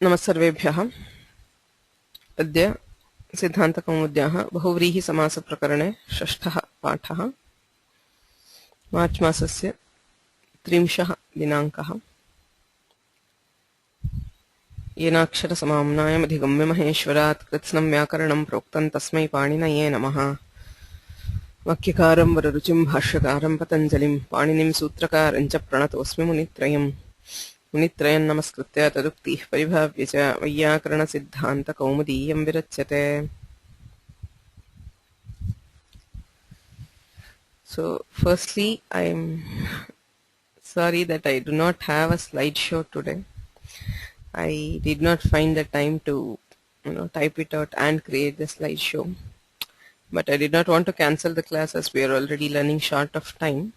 नमस्सर्वेभ्यः। अद्य सिद्धान्तकौमुद्याः बहुव्रीहि समासप्रकरणे षष्ठः पाठः। मार्च् मासस्य 30 दिनाङ्कः। येनाक्षरसमाम्नायमधिगम्य महेश्वरात् कृत्स्नं व्याकरणं प्रोक्तं तस्मै पाणिनये नमः। वाक्यकारं वररुचिं भाष्यकारं पतञ्जलिं पाणिनिं सूत्रकारं च प्रणतोऽस्मि मुनित्रयम्। मुनित्रयं नमस्कृत्य तदुक्तिः परिभाव्य च वैयाकरणसिद्धान्तकौमुदीयं विरच्यते। So firstly, I'm sorry that I do not have a slideshow today. I did not find the time to type it out and create the slideshow. But I did not want to cancel the class as we are already running short of time.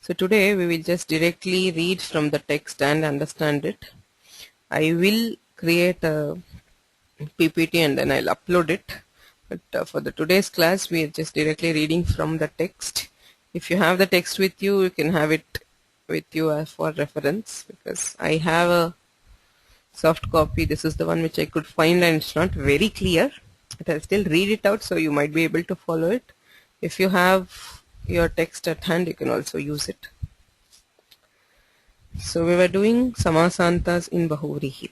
So today we will just directly read from the text and understand it. I will create a PPT and then I'll upload it. But for the today's class, we are just directly reading from the text. If you have the text with you, you can have it with you as for reference, because I have a soft copy. This is the one which I could find and it's not very clear, but I'll still read it out so you might be able to follow it. If you have your text at hand, you can also use it. So we were doing Samasantas in Bahuvrihi.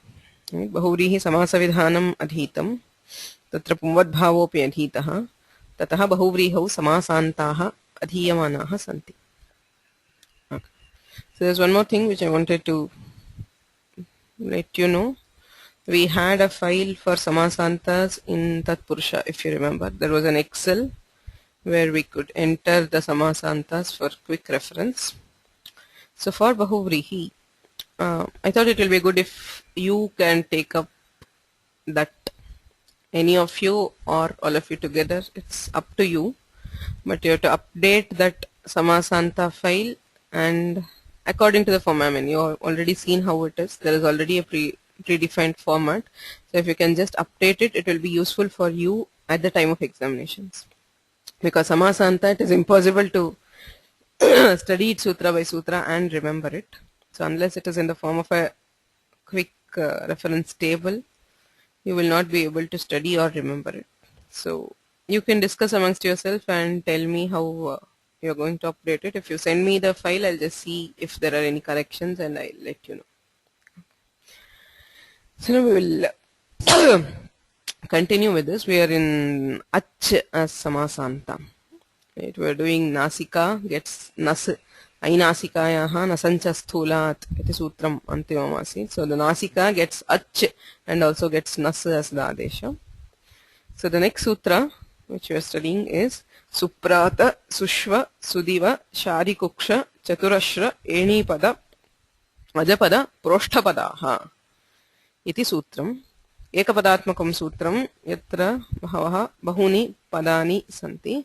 Bahuvrihi Samasavidhanam Adhitam. तत्र पुंवद्भावोऽपि अधीतः ततः बहुव्रीहौ समासान्ताः अधीयमानाः सन्ति. Okay. So there's one more thing which I wanted to let you know. We had a file for samasantas in Tatpurusha, if you remember. There was an Excel where we could enter the samasantas for quick reference. So for Bahuvrihi, I thought it will be good if you can take up that. Any of you or all of you together, it's up to you, but you have to update that Samasanta file and according to the format. I mean, you have already seen how it is. There is already a predefined format. So if you can just update it, it will be useful for you at the time of examinations. Because Samasanta, it is impossible to study it sutra by sutra and remember it. So unless it is in the form of a quick reference table, you will not be able to study or remember it. So you can discuss amongst yourself and tell me how you're going to update it. If you send me the file, I'll just see if there are any corrections and I'll let you know. So now we will continue with this. We are in Ach as Samasanta. Right? We are doing Nasika gets Nas. Ainasikayaha nasancha sthulat iti sutram antimamasi. So the Nasika gets ach and also gets nas as the adesha. So the next sutra which we are studying is Suprata Sushva Sudiva Sharikuksha Chaturashra Enipada Ajapada Proshtapadaha iti sutram. Ekapadatmakam sutram yatra bahavaha bahuni padani santi.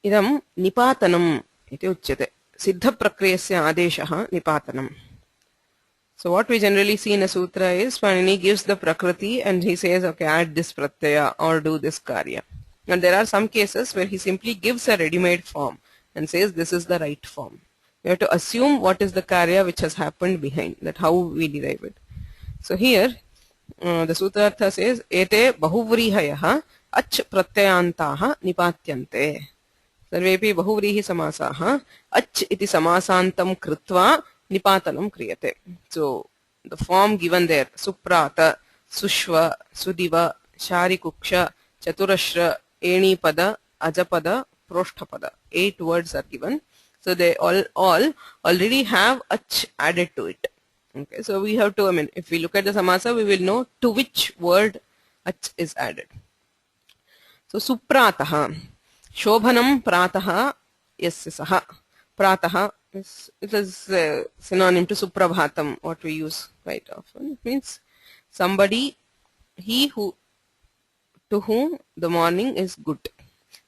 Idam nipatanam iti uchyate. Siddha prakriyasya adeshaha nipatanam. So what we generally see in a sutra is Panini gives the prakriti and he says, okay, add this pratyaya or do this karya. And there are some cases where he simply gives a ready-made form and says this is the right form. You have to assume what is the karya which has happened behind, that how we derive it. So here the sutrartha says, ete bahuvrihayaha ach pratyayantaha nipatyante. सर्वेपि बहुव्रीहि समासाः अच् इति समासान्तं कृत्वा निपातनं क्रियते. So the form given there, सुप्रात सुश्व सुदिव शारिकुक्ष चतुरश्र एणीपद अजपद प्रोष्ठपद, 8 words are given. So they all already have ach added to it. Okay, so we have to, I mean, if we look at the samasa, we will know to which word ach is added. So supratah, Shobhanam prataha yasya saha. Prataha it is synonym to suprabhatam, what we use quite often. It means somebody, he who to whom the morning is good.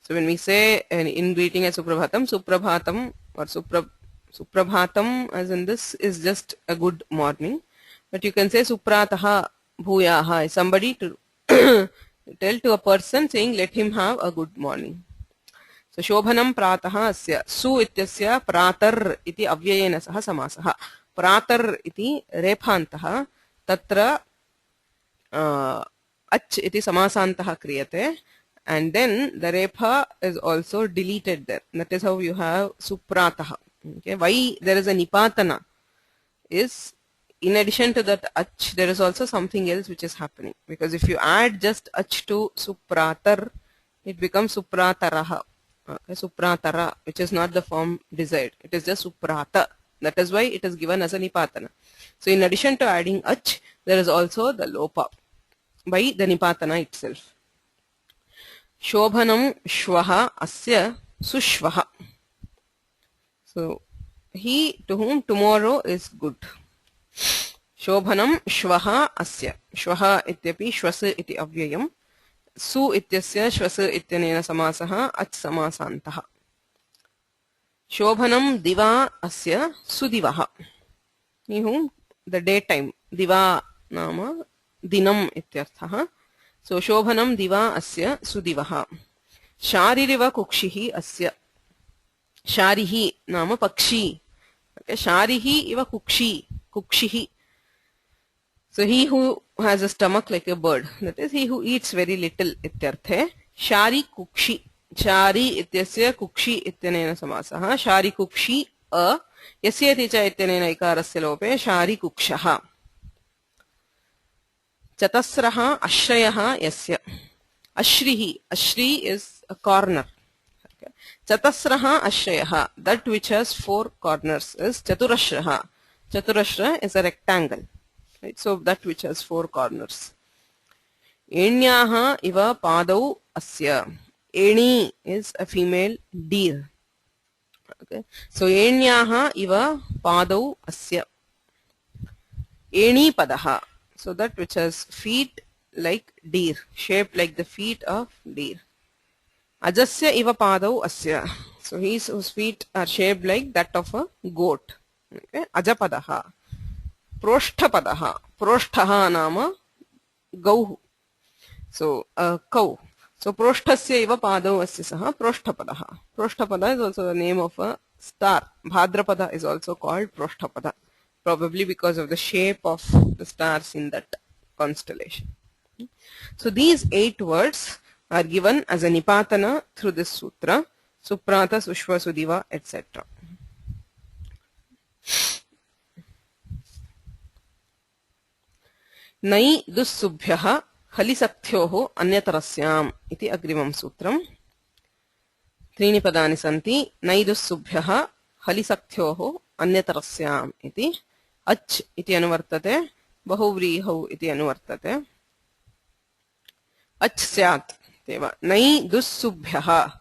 So when we say in greeting as suprabhatam or suprabhatam as in this is just a good morning. But you can say suprataha bhuyaha, somebody to tell to a person saying let him have a good morning. So Shobhanam Prataha asya Su ityasya Pratar iti avyayena saha samasah. Pratar iti rephantaha tatra ach iti samasantah kriyate, and then the repha is also deleted there. That is how you have supratah. Okay, why there is a nipatana is, in addition to that ach, there is also something else which is happening, because if you add just ach to supratar, it becomes suprataraha. Okay, supratara, which is not the form desired. It is just suprata. That is why it is given as a nipatana. So in addition to adding ach, there is also the lopa by the nipatana itself. Shobhanam shvaha asya sushvaha. So he to whom tomorrow is good. Shobhanam shvaha asya. Shvaha ityapi shvas iti avyayam. Su ityasya shvas ityanena samasah ach samasantah. Shobhanam diva asya sudivaha. He whom the daytime. Diva nama dinam ityarthah. So shobhanam diva asya sudivaha. Shaririva kukshihi asya. Sharihi nama pakshi. Okay, sharihi iva kukshi. Kukshihi. So he who has a stomach like a bird, that is he who eats very little ityarthe. Shari kukshi. Shari ityasya kukshi ityanena samasah. Shari kukshi a. Yasya ticha ityanena ikarasya lope shari kukshaha. Chatasraha ashrayaha yasya. Ashrihi. Ashri is a corner. Okay. Chatasraha ashrayaha. That which has 4 corners is chaturashraha. Chaturashra is a rectangle. Right? So that which has 4 corners. Enyaha iva padau asya. Eni is a female deer. Okay. So enyaha iva padau asya. Eni padaha. So that which has feet like deer, shaped like the feet of deer. Ajasya iva padau asya. So whose feet are shaped like that of a goat. Okay. Ajapadaha. Proshtapadaha. Proshthaha nama gauh. So a cow. So Proshthasya iva padau asya saha Proshtapadaha. Proshthapada is also the name of a star. Bhadrapada is also called Proshthapada, probably because of the shape of the stars in that constellation. So these 8 words are given as a nipatana through this sutra. Suprata, Sushva, Sudiva, etc. Nai dussubhyah halisakthyoh anyatarasyaam iti agrimam sutram. 3 padani santi. Nai dussubhyah halisakthyoh anyatarasyaam iti. Ach iti anuvartate. Bahuvrihau iti anuvartate. Ach syat. Nai dussubhyah.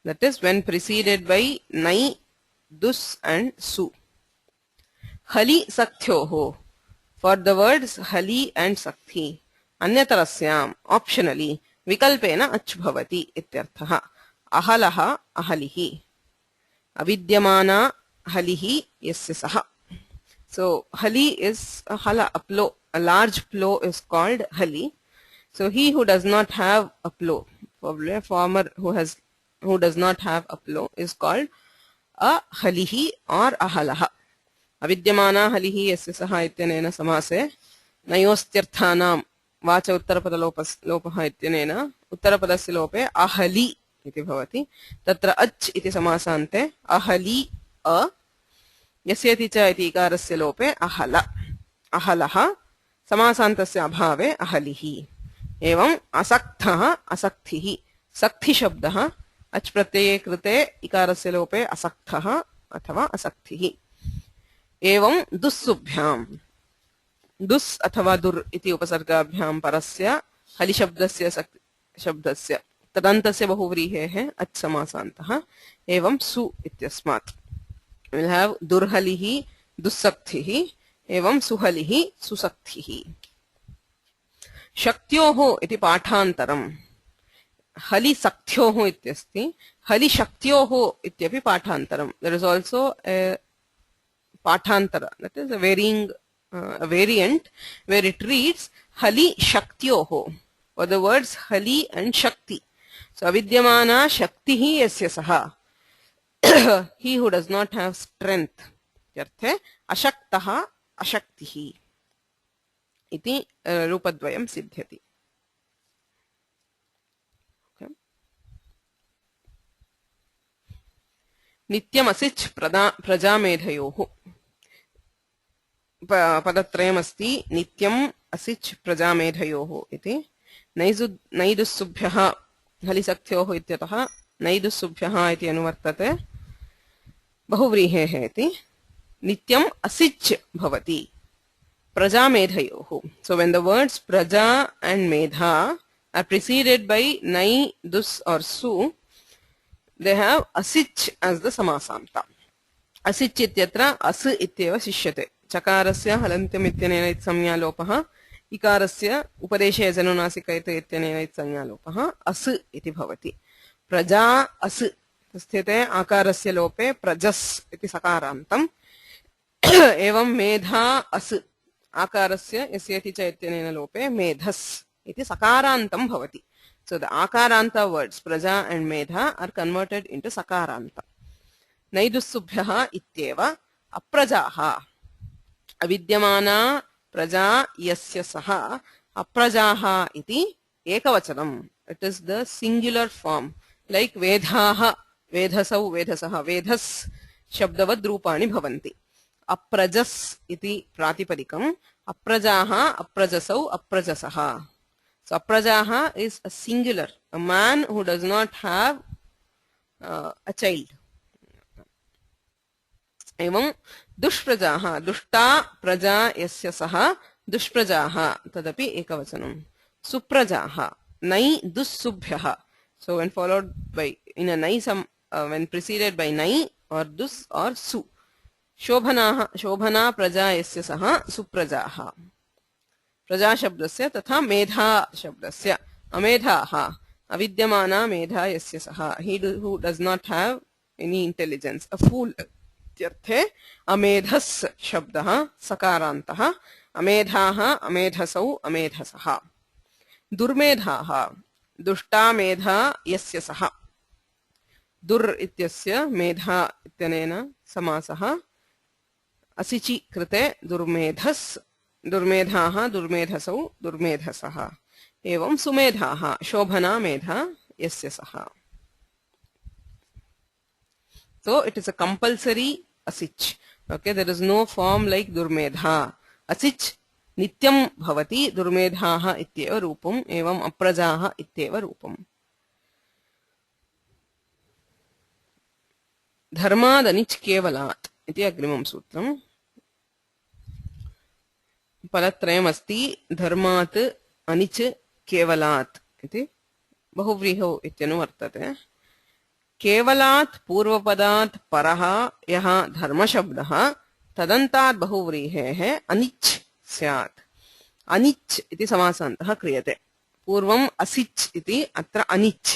That is when preceded by nai, dus and su. Hali sakthyoh. For the words hali and sakthi. Anyatarasyaam. Optionally. Vikalpena ach bhavati ityarthaha. Ahalaha ahalihi. Avidyamana halihi yasya saha. So hali is a hala, a plow. A large plow is called hali. So he who does not have a plow, probably a farmer who does not have a plow, is called a halihi or ahalaha. Avidyamana halihi yasya saha ityanena samase nayostyarthanam vacha uttarapada lopaha ityanena uttarapadasya lope ahali iti bhavati. Tatra ach iti samasante ahali a. Yasyati cha iti ikarasya lope ahala. Ahalaha समासान्तस्य अभावे अहलिः. एवं असक्तः असक्तिः. सक्ति शब्दः अच् प्रत्यये कृते इकारस्य लोपे असक्तः अथवा असक्तिः. एवं दुस्सुभ्याम्. दुस् अथवा दुर् इति उपसर्गाभ्यां परस्य हलिशब्दस्य शब्दस्य तदन्तस्य बहुव्रीहेः अच् समासान्तः. एवं सु इत्यस्मात् we'll have दुर्हलिः दुस्सक्तिः एवं सुहलिः सुसक्तिः. शक्त्योः इति पाठान्तरम्. हलिसक्त्योः इत्यस्ति. हलिशक्त्योः इत्यपि पाठान्तरम्. There is also a पाठान्तरा, that is a varying a variant where it reads hali shaktyoho, for the words hali and shakti. So avidyamana shaktihi yasya saha, he who does not have strength. Yarthe ashaktaha ashaktihi. इति रूपद्वयं सिद्ध्यति. नित्यमसिच् प्रजामेधयोः पदत्रयमस्ति. नित्यम् असिच् प्रजामेधयोः इति. नैदुस्सुभ्यः हलिसक्थ्योः इत्यतः नैदुस्सुभ्यः इति अनुवर्तते बहुव्रीहेः इति. नित्यम् असिच् भवति प्रजामेधयोः. So when the words praja and medha are preceded by nai, dus or su, they have asich as the samasanta. Asich ityatra as ityeva sishyate. Chakarasya halantyam ityanena it samyalopah, ikarasya upadeshe janunasikaita ityanena it samyalopah, as iti bhavati. Praja as sthite akarasya lope prajas iti sakarantam. एवं मेधा अस् आकारस्य यस्यति च इत्यनेन लोपे मेधस् इति सकारान्तं भवति. So the akaranta words praja and medha are converted into sakaranta. नैदुस्सुभ्यः इत्येव अप्रजाः अविद्यमाना प्रजा यस्य सः अप्रजाः इति एकवचनम्. It is the singular form. Like वेधाः वेधसौ वेधसः वेधस् शब्दवद् रूपाणि भवन्ति. अप्रजस् इति प्रातिपदिकम्. अप्रजाः अप्रजसौ अप्रजसः. So aprajaha is a singular, a man who does not have a child. एवं दुष्प्रजाः दुष्टा प्रजा यस्य सः दुष्प्रजाः तदपि एकवचनम्. सुप्रजाः नै दुस्सुभ्यः. So when followed by in a नै when preceded by नै or dus or su. शोभना शोभना प्रजा यस्य सः सुप्रजाः. प्रजा शब्दस्य तथा मेधा शब्दस्य अमेधाः अविद्यमाना मेधा यस्य सः. He who does not have any intelligence, a fool इत्यर्थे अमेधस् शब्दः सकारान्तः. अमेधाः अमेधसौ अमेधसः. दुर्मेधाः दुष्टा मेधा यस्य सः. दुर् इत्यस्य मेधा इत्यनेन समासः. असिचि कृते दुर्मेधस् दुर्मेधाः दुर्मेधसौ दुर्मेधसः. एवं सुमेधाः शोभना मेधा यस्य सः. So it is a compulsory asich. Okay, there is no form like durmedha. Asich nityam bhavati durmedhaah ityeva rupam evam aprajaah ityeva rupam. Dharmad anich kevalat iti agrimam sutram. पदत्रयम् अस्ति. धर्मात् अनिच् केवलात् इति बहुव्रीहौ इत्यनुवर्तते. केवलात् पूर्वपदात् परः यः धर्मशब्दः तदन्तात् बहुव्रीहेः अनिच् स्यात्. अनिच् इति समासान्तः क्रियते. पूर्वम् असिच् इति अत्र अनिच्.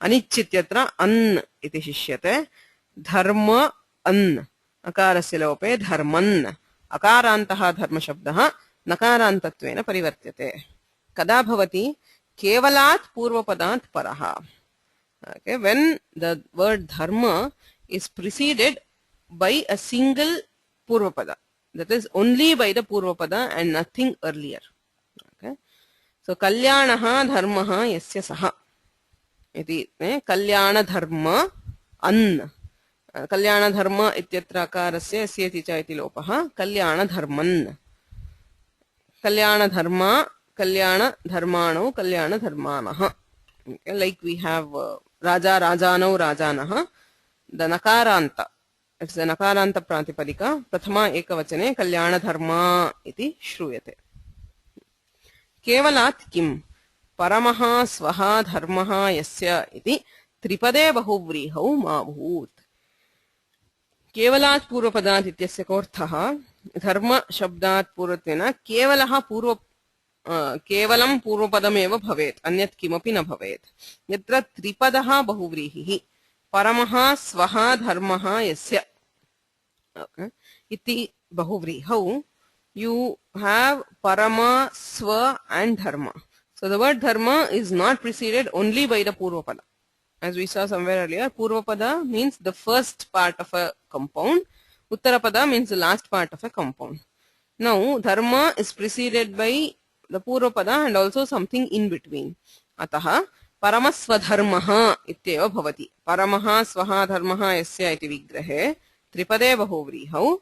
अनिच् इत्यत्र अन् इति शिष्यते. धर्म अन् अकारस्य लोपे धर्मन्. अकारान्तः धर्मशब्दः नकारान्तत्वेन परिवर्त्यते. कदा भवति? केवलात् पूर्वपदात् परः. Okay, when the word dharma is preceded by a single purvapada, that is only by the purvapada and nothing earlier. Okay, so kalyanaha dharmaha yasya saha iti kalyana dharma an. कल्याण धर्म इत्यत्र अकारस्य स्येति च इति लोपः. कल्याण धर्मन्. कल्याण धर्म कल्याण धर्माणौ कल्याण धर्मानः. Like we have raja rajanau rajanah. The nakaranta, it's a nakaranta pratipadika. Prathama ekavachane kalyana dharma iti shruyate. Kevalat kim paramaha swaha dharmaha yasya iti tripade bahuvrihau mabhut. केवलात् पूर्वपदात् इत्यस्य कोऽर्थः? धर्म शब्दात् पूर्वत्वेन केवलः केवलं पूर्वपदमेव भवेत्, अन्यत् किमपि न भवेत्. यत्र त्रिपदः बहुव्रीहिः परमः स्वः धर्मः यस्य इति बहुव्रीहौ you have parama, swa and dharma. So the word dharma is not preceded only by the purvapada. As we saw somewhere earlier, Purvapada means the first part of a compound. Uttarapada means the last part of a compound. Now dharma is preceded by the purvapada and also something in between. Atah paramaswadharmah ityeva bhavati. Paramah swaha dharmah yasya iti vigrahe tripade bahuvrihau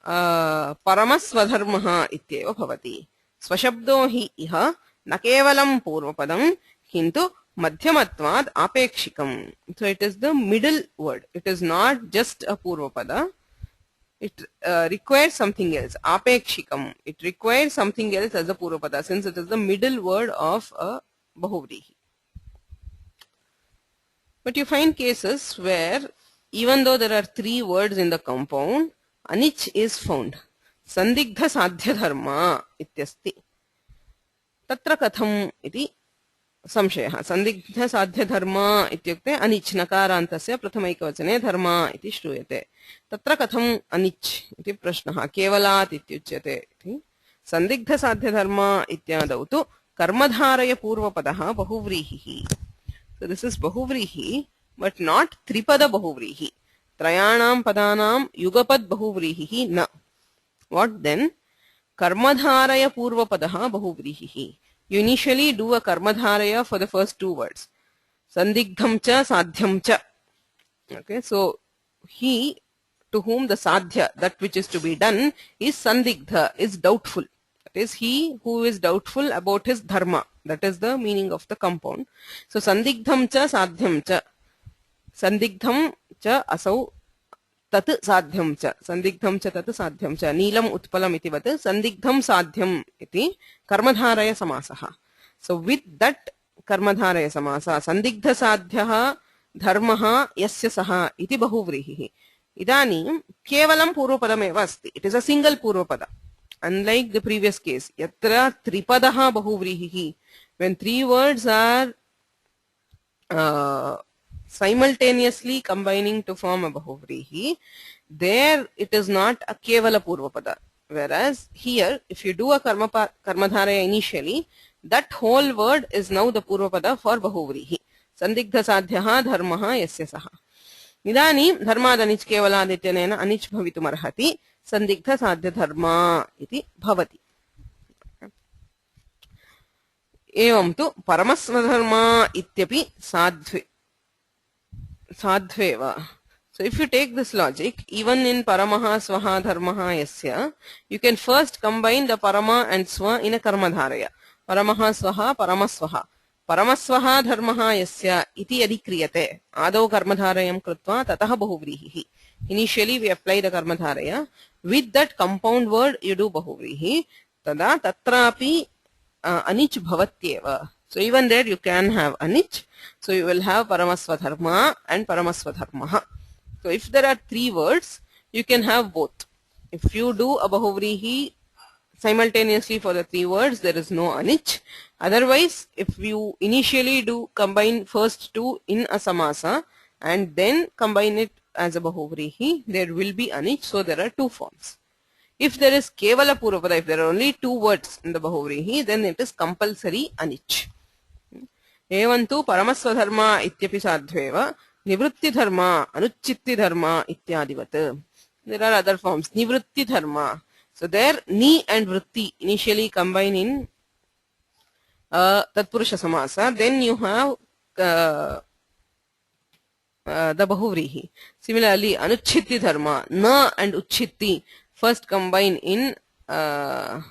paramaswadharmah ityeva bhavati. Swashabdo hi iha न केवलं पूर्वपदं किंतु madhyamatvad apekshikam. So it is the middle word. It is not just a purvapada. It requires something else. Apekshikam. It requires something else as a purvapada since it is the middle word of a bahuvrihi. But you find cases where even though there are three words in the compound, anich is found. Sandigdha sadhya dharma ityasti. Tatra katham iti संशयः. संदिग्ध साध्य धर्म इत्युक्ते अनिच् नकारान्तस्य प्रथमैकवचने धर्म इति श्रूयते. तत्र कथम् अनिच् इति प्रश्नः. केवलात् इत्युच्यते. संदिग्ध साध्य धर्म इत्यादौ तु कर्मधारय पूर्वपदः बहुव्रीहिः. So this is बहुव्रीहि but not त्रिपद बहुव्रीहि. त्रयाणां पदानां युगपद बहुव्रीहिः न. What then? कर्मधारय पूर्वपदः बहुव्रीहिः. You initially do a karmadharaya for the first two words. Sandigdham cha sadhyam cha. Okay, so he to whom the sadhya, that which is to be done, is sandigdha, is doubtful. That is he who is doubtful about his dharma. That is the meaning of the compound. So sandigdham cha sadhyam cha. Sandigdham cha asau tat sadhyam cha. Sandigdham cha tat sadhyam cha. Neelam utpalam iti vat sandigdham sadhyam iti karmadharaya samasaha. So with that karmadharaya samasa sandigdha sadhyah dharmaha yasya saha iti bahuvrihi. Idanim kevalam purvapadam eva asti. It is a single purvapada. Unlike the previous case, yatra tripadaha bahuvrihi. When three words are simultaneously combining to form a bahuvrihi, there it is not a kevala purvapada. Whereas here, if you do a karmadharaya initially, that whole word is now the purvapada for bahuvrihi. Sandigdha sadhyaha dharmaha yasya saha. Idani dharmad anich kevaladityanena anich bhavitum arhati sandigdha sadhya dharma iti bhavati. Evam tu paramaswadharma ityapi sadhveva. So if you take this logic, even in paramaha swaha dharmaha yasya, you can first combine the parama and swa in a karmadharaya. Paramaha swaha paramaswaha. Paramaswaha dharmaha yasya iti yadi kriyate. Adau karmadharayam krutva tataha bahuvrihi. Initially we apply the karmadharaya. With that compound word you do bahuvrihi. Tada tatrapi anich bhavatyeva. So even there you can have anich. So you will have paramaswadharma and paramaswadharmaha. So if there are three words, you can have both. If you do a bahuvrihi simultaneously for the three words, there is no anich. Otherwise, if you initially do combine first two in a samasa and then combine it as a bahuvrihi, there will be anich. So there are two forms. If there is kevala purvapada, if there are only two words in the bahuvrihi, then it is compulsory anich. Evantu paramaswadharma ityapi sadhveva nivritti dharma anuchitti dharma ityadivat. There are other forms. Nivritti dharma. So there ni and vritti initially combine in tatpurusha samasa. Then you have the bahuvrihi. Similarly, anuchitti dharma, na and uchitti first combine in nai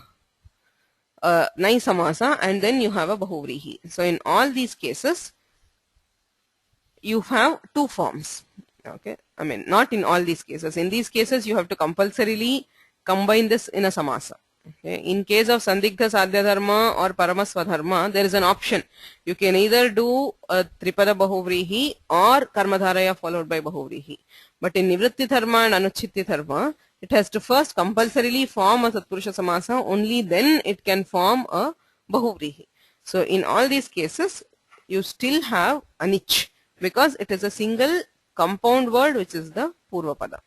samasa and then you have a bahuvrihi. So in all these cases, you have two forms. Okay, I mean not in all these cases. In these cases, you have to compulsorily combine this in a samasa. Okay. In case of sandigdha sadhya dharma or paramaswadharma, there is an option. You can either do a tripada bahuvrihi or karmadharaya followed by bahuvrihi. But in nivritti dharma and anuchitti dharma, it has to first compulsorily form a tatpurusha samasa. Only then it can form a bahuvrihi. So in all these cases, you still have anich because it is a single compound word which is the purvapada.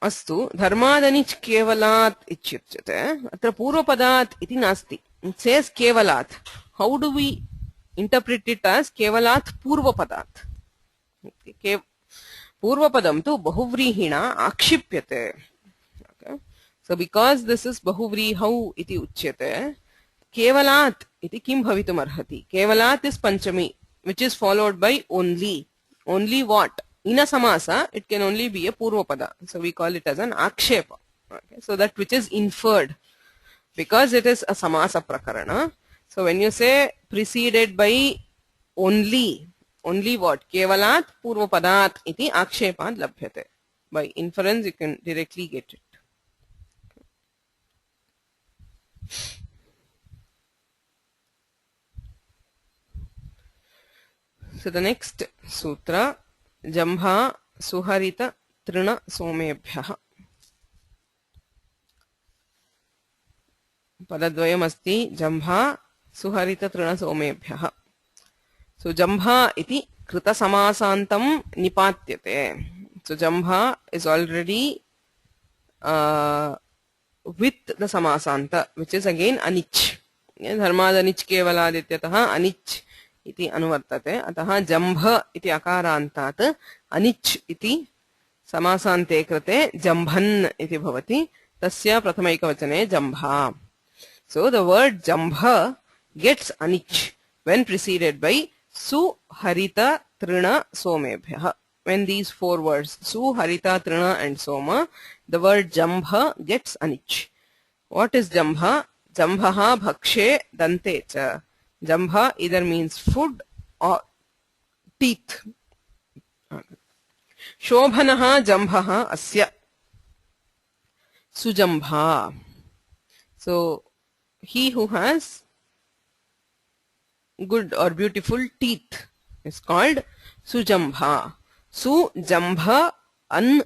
Astu dharmadanich kevalat ichyutyate. Atra purvapadat iti nasti. It says kevalat. How do we interpret it as kevalat purvapadat? Purvapadam tu bahuvrihina akshipyate. So because this is bahuvrihau iti uchyate, kevalat iti kim bhavitum arhati. Kevalat is panchami, which is followed by only. Only what? In a samasa, it can only be a purvapada. So we call it as an akshepa. Okay. So that which is inferred. Because it is a samasa prakarana. So when you say preceded by only what? Kevalat purvapadat iti akshepat labhyate. By inference, you can directly get it. So the next sutra, Jambha Suharita Trina Somebhyah. Padadvayam asti Jambha Suharita Trina Somebhyah. So Jambha iti Krita Samasantam Nipatyate. So Jambha is already with the Samasanta, which is again Anich. Dharmad Anich Kevaladityataha Anich iti anuvartate. Ataha Jambha iti akarantat Anich iti Samasante krate Jambhan iti bhavati. Tasya prathamaikavachane Jambha. So the word Jambha gets Anich when preceded by Su Harita Trina Somebhyah. When these four words Su Harita Trina and Soma, the word Jambha gets Anich. What is Jambha? Jambha bhakshe dante cha. Jambha either means food or teeth. Shobhanaha Jambha asya. Sujambha. So he who has good or beautiful teeth is called Sujambha. Sujambha an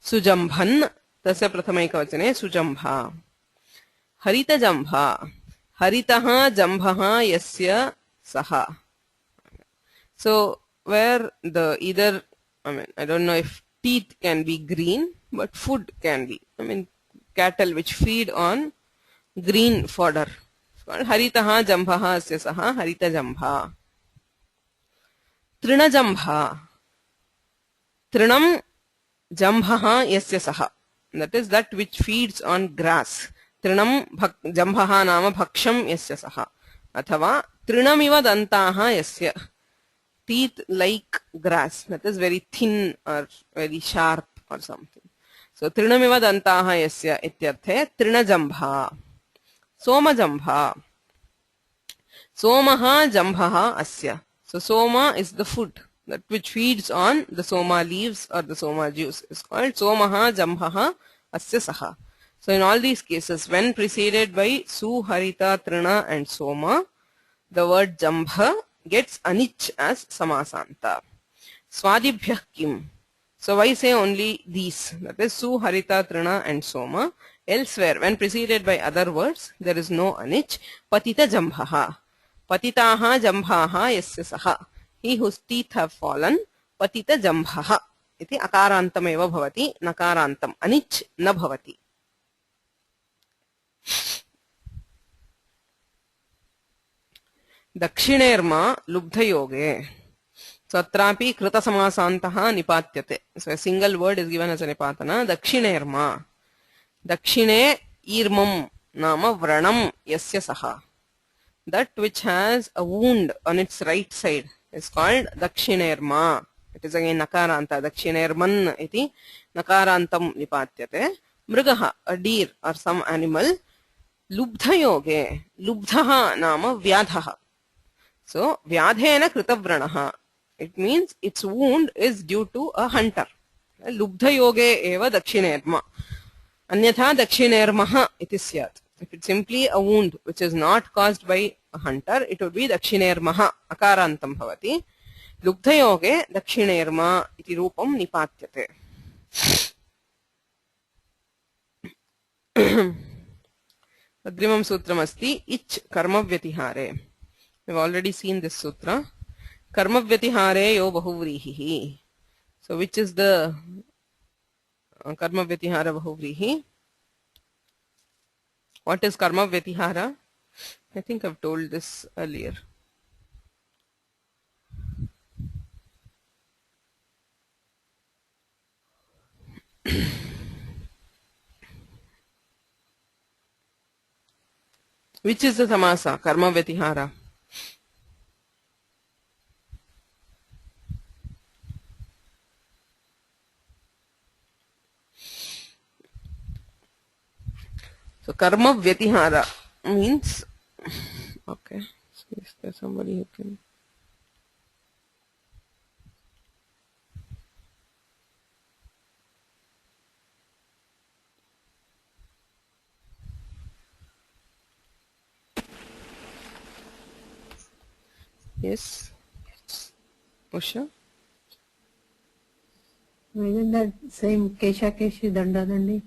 Sujambhan tasya prathamaikavachane Sujambha. Harita Jambha. Haritaha Jambha yasya saha. So where the either, I don't know if teeth can be green, but food can be. Cattle which feed on green fodder. It's called Haritaha Jambha asya saha Harita Jambha. Trina Jambha. Trinam Jambha yasya saha. That is that which feeds on grass. Trinam Jambha nama bhaksham yasya saha. Athava Trinamiva dantaha yasya. Teeth like grass. That is very thin or very sharp or something. So Trinamiva dantaha yasya ityarthe Trina Jambha. Soma Jambha. Somaha Jambha asya. So Soma is the food, that which feeds on the Soma leaves or the Soma juice, is called Somaha Jambha asya saha. So in all these cases, when preceded by Su, Harita, Trina and Soma, the word Jambha gets Anich as Samasanta. Swadibhyah kim. So why say only these? That is Su, Harita, Trina and Soma. Elsewhere, when preceded by other words, there is no Anich. Patita Jambha. Patitaha Jambhaha yasya saha. He whose teeth have fallen. Patita Jambha. Iti akarantam eva bhavati. Nakarantam. Anich na bhavati. Dakshinerma lubdhayoge. So atrapi krita samasantaha nipatyate. So a single word is given as a nipatana. Dakshinerma. Dakshine irmam nama vranam yasya saha. That which has a wound on its right side is called Dakshinerma. It is again Nakaranta. Dakshinerman iti Nakarantam nipatyate. Mrigaha, a deer or some animal. Lubdhayoge. Lubdhaha nama vyadhaha. So, vyadhena kritavranaha. It means its wound is due to a hunter. Lubdhayoge eva dakshinerma. Anyatha dakshinermaha iti syat. If it's simply a wound which is not caused by a hunter, it would be dakshinermaha. Akarantam bhavati. Lubdhayoge dakshinerma iti rupam nipatyate. Agrimam sutram asti ich karma vyatihare. We've already seen this sutra. Karma vyatihare yo bahuvrihi. So which is the karma vyatihara bahuvrihi? What is karma vyatihara? I think I've told this earlier. Which is the samasa? Karma vyatihara. So karma vyatihara means, okay, so is there somebody who can? Yes, Usha? Isn't that same Kesha Keshi Danda Dandi?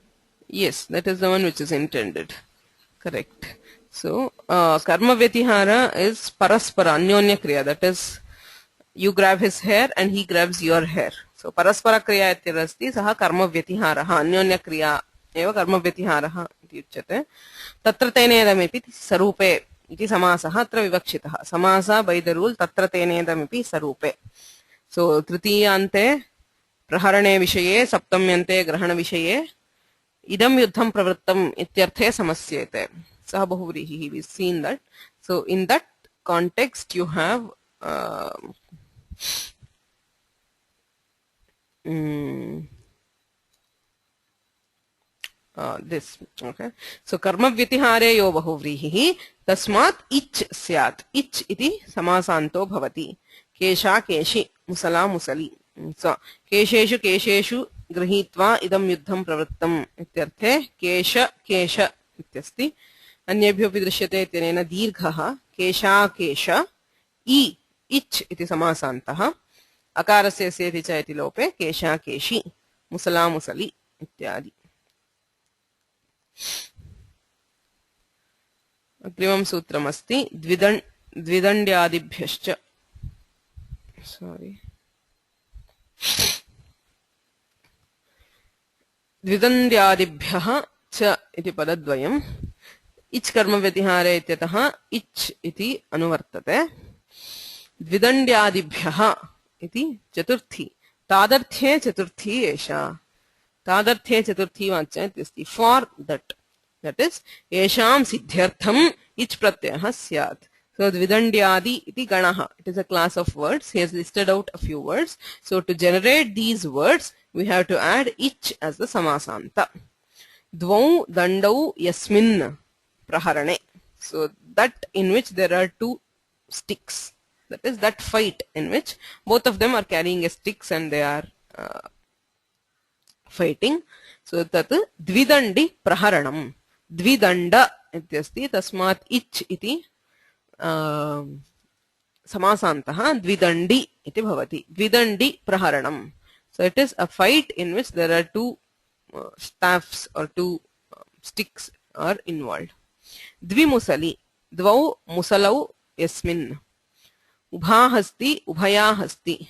Yes, that is the one which is intended. Correct. So, karma vyatihara is paraspara, anyonya kriya. That is, you grab his hair and he grabs your hair. So, paraspara kriya ityarasti saha karma vyatihara, anyonya kriya eva karma vyatihara iti uchyate. Tatra tenedamipi sarupe iti samasah atra vivakshitah. Samasa by the rule tatra tenedamipi sarupe. So, tritiyante प्रहरणे विषये सप्तम्यन्ते ग्रहण विषये idam yuddham pravrittam ityarthe samasyete. Saha bahuvrihi. We've seen that. So in that context you have this. Okay. So karma vyatihare yo bahuvrihi tasmat ich syat. Ich iti samasanto bhavati. Kesha keshi musala musali. So kesheshu kesheshu गृहीत्वा इदं युद्धं प्रवृत्तम् इत्यर्थे केश केश इत्यस्ति अन्येभ्योऽपि दृश्यते इत्यनेन दीर्घः केशाकेश इ itch इति समासान्तः अकारस्य सेति च इति लोपे केशाकेशि मुसला मुसलि इत्यादि अग्रिमं सूत्रमस्ति द्विदण्ड्यादिभ्यश्च सॉरी द्विदण्ड्यादिभ्यः च इति पदद्वयम् इच् कर्म व्यतिहारे इत्यतः इच् इति अनुवर्तते द्विदण्ड्यादिभ्यः इति चतुर्थी तादर्थ्ये चतुर्थी एषा तादर्थ्ये चतुर्थी वाच्य इत्यस्ति फार् दट् इस् येषां सिद्ध्यर्थम् इच् प्रत्ययः स्यात्. So Dvidandyadi iti ganaha. It is a class of words. He has listed out a few words. So to generate these words, we have to add ich as the samasanta. Dvau dandau yasmin praharane. So that in which there are two sticks. That is that fight in which both of them are carrying a sticks and they are fighting. So tat dvidandi praharanam. Dvidanda ityasti tasmat ich iti समासान्तः द्विदण्डी इति भवति. द्विदण्डी प्रहरणम्. So it is a fight in which there are two staffs or two sticks are involved. द्विमुसलि द्वौ मुसलौ यस्मिन् उभा हस्ति उभया हस्ति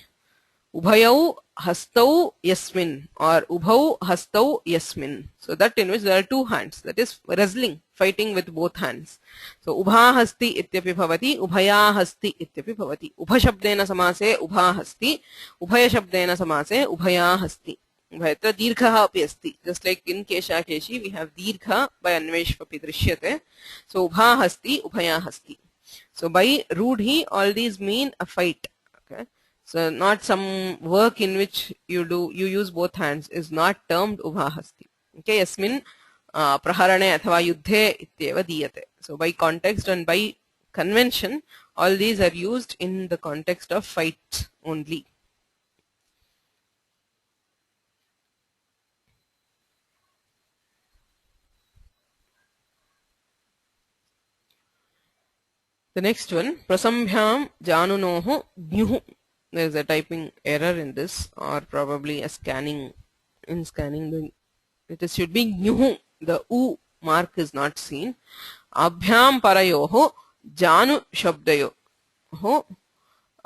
उभयौ hastau yasmin or ubhau hastau yasmin. So that in which there are two hands, that is wrestling, fighting with both hands. So ubha hasti ityapi bhavati ubhaya hasti ityapi bhavati. Ubha shabdena samase ubha hasti ubhaya shabdena samase ubhaya hasti. Ubhayatra dirgha api asti. Just like in kesha keshi we have dirgha by anveshvapi drishyate. So ubha hasti ubhaya hasti. So by rudhi all these mean a fight. Okay. So not some work in which you use both hands is not termed ubhahasti. Okay, yasmin praharane athava yuddhe ityeva diyate. So by context and by convention, all these are used in the context of fights only. The next one, prasambhyam janunoho nyuhu. There is a typing error in this, or probably a scanning. In scanning, it should be nyuhu. The u mark is not seen. Abhyam parayoho janu shabdayo ho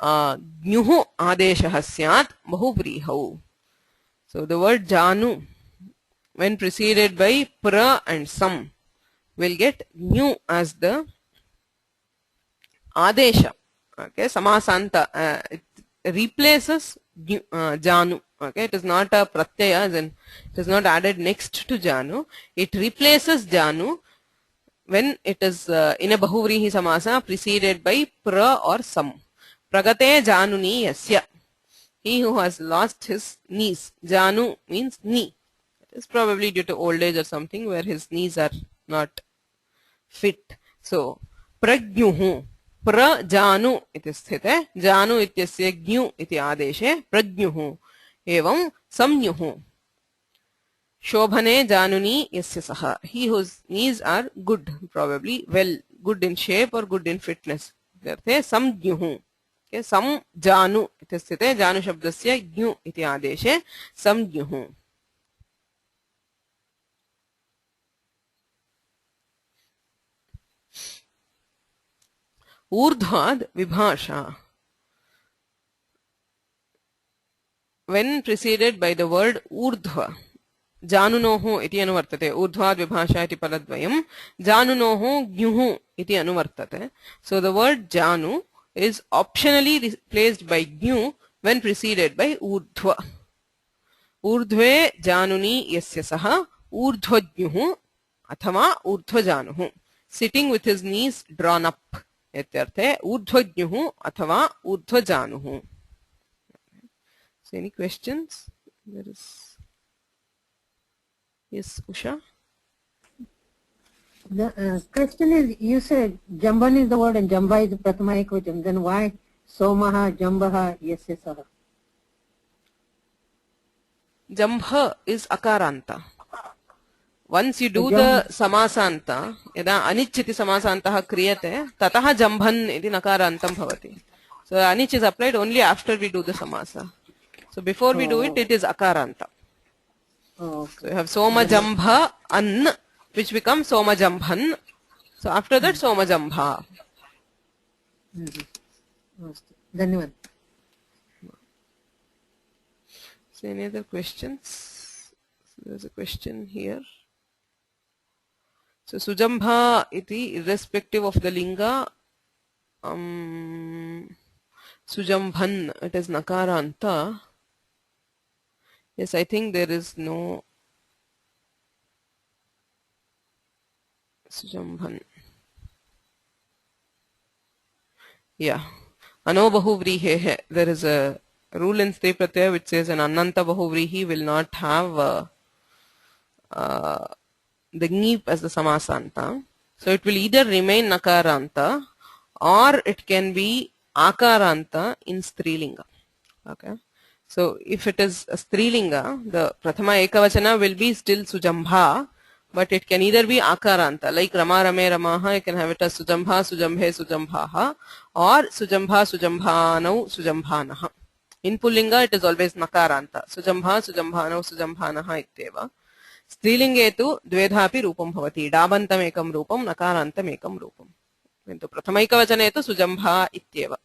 nyuhu adeshah syat bahuvrihau. So the word janu, when preceded by pra and sam, will get nyu as the adesha. Okay, samasanta. It replaces janu. Okay, it is not a pratyaya, then it is not added next to janu. It replaces janu when it is in a Bahuvrihi Samasa preceded by pra or sam. Pragate januni yasya. He who has lost his knees. Janu means knee. It is probably due to old age or something where his knees are not fit. So, prajnuhu. Prajanu iti sthite. Janu ityasya gnu iti adeshe. Prajnuhu. Evam samnyuhu. Shobhane januni yasya saha. He whose knees are good, probably well, good in shape or good in fitness. Therthe samnyuhu. Okay, sam janu iti sthite. Janu shabdasya gnu iti adeshe. Samnyuhu. Urdhvad vibhasha. When preceded by the word urdhva, janunoho iti anuvartate. Urdhvad vibhasha iti paladvayam. Janunoho gyuhu iti anuvartate. So the word janu is optionally replaced by gnu when preceded by urdhva. Urdhve januni yasya saha urdhvagyuhu athava urdhvajanuhu. Sitting with his knees drawn up. Etyarthe urdhvagyuhu athava urdhvajanuhu. So any questions? There is. Yes, Usha? The question is, you said Jamban is the word and Jamba is the Prathama Ekvacham. Then why Somaha, Jambaha, Yasya Saha? Jambha is akaranta. Once you do the samasanta, yada anichiti samasantah kriyate, tataha jambhan iti nakarantam bhavati. So anich is applied only after we do the samasa. So before we do it, it is akaranta. Oh, So you have soma jambha an, which becomes soma jambhan. So after that, soma jambha. Dhanyavad. So any other questions? So there's a question here. So sujambha iti, irrespective of the linga, sujambhan, it is nakaranta. Yes, I think there is no sujambhan. Yeah. Ano bahuvrihe. There is a rule in Sri Pratyaya which says an ananta bahuvrihi will not have the gni as the samasanta. So it will either remain nakaranta or it can be akaranta in strilinga. Okay. So if it is a strilinga, the prathama ekavachana will be still sujambha, but it can either be akaranta, like rama rame ramaha, you can have it as sujambha sujambhe sujambhaha, or sujambha sujambhanau sujambhanaha. In pullinga it is always nakaranta, sujambha sujambhanau sujambhanaha ityeva. स्त्रीलिंगे तु द्वेधापि रूपं भवति. डाबन्तम् एकं रूपं, नकारान्तम् एकं रूपं. किन्तु प्रथमैकवचने तु सुजम्भा इत्येव.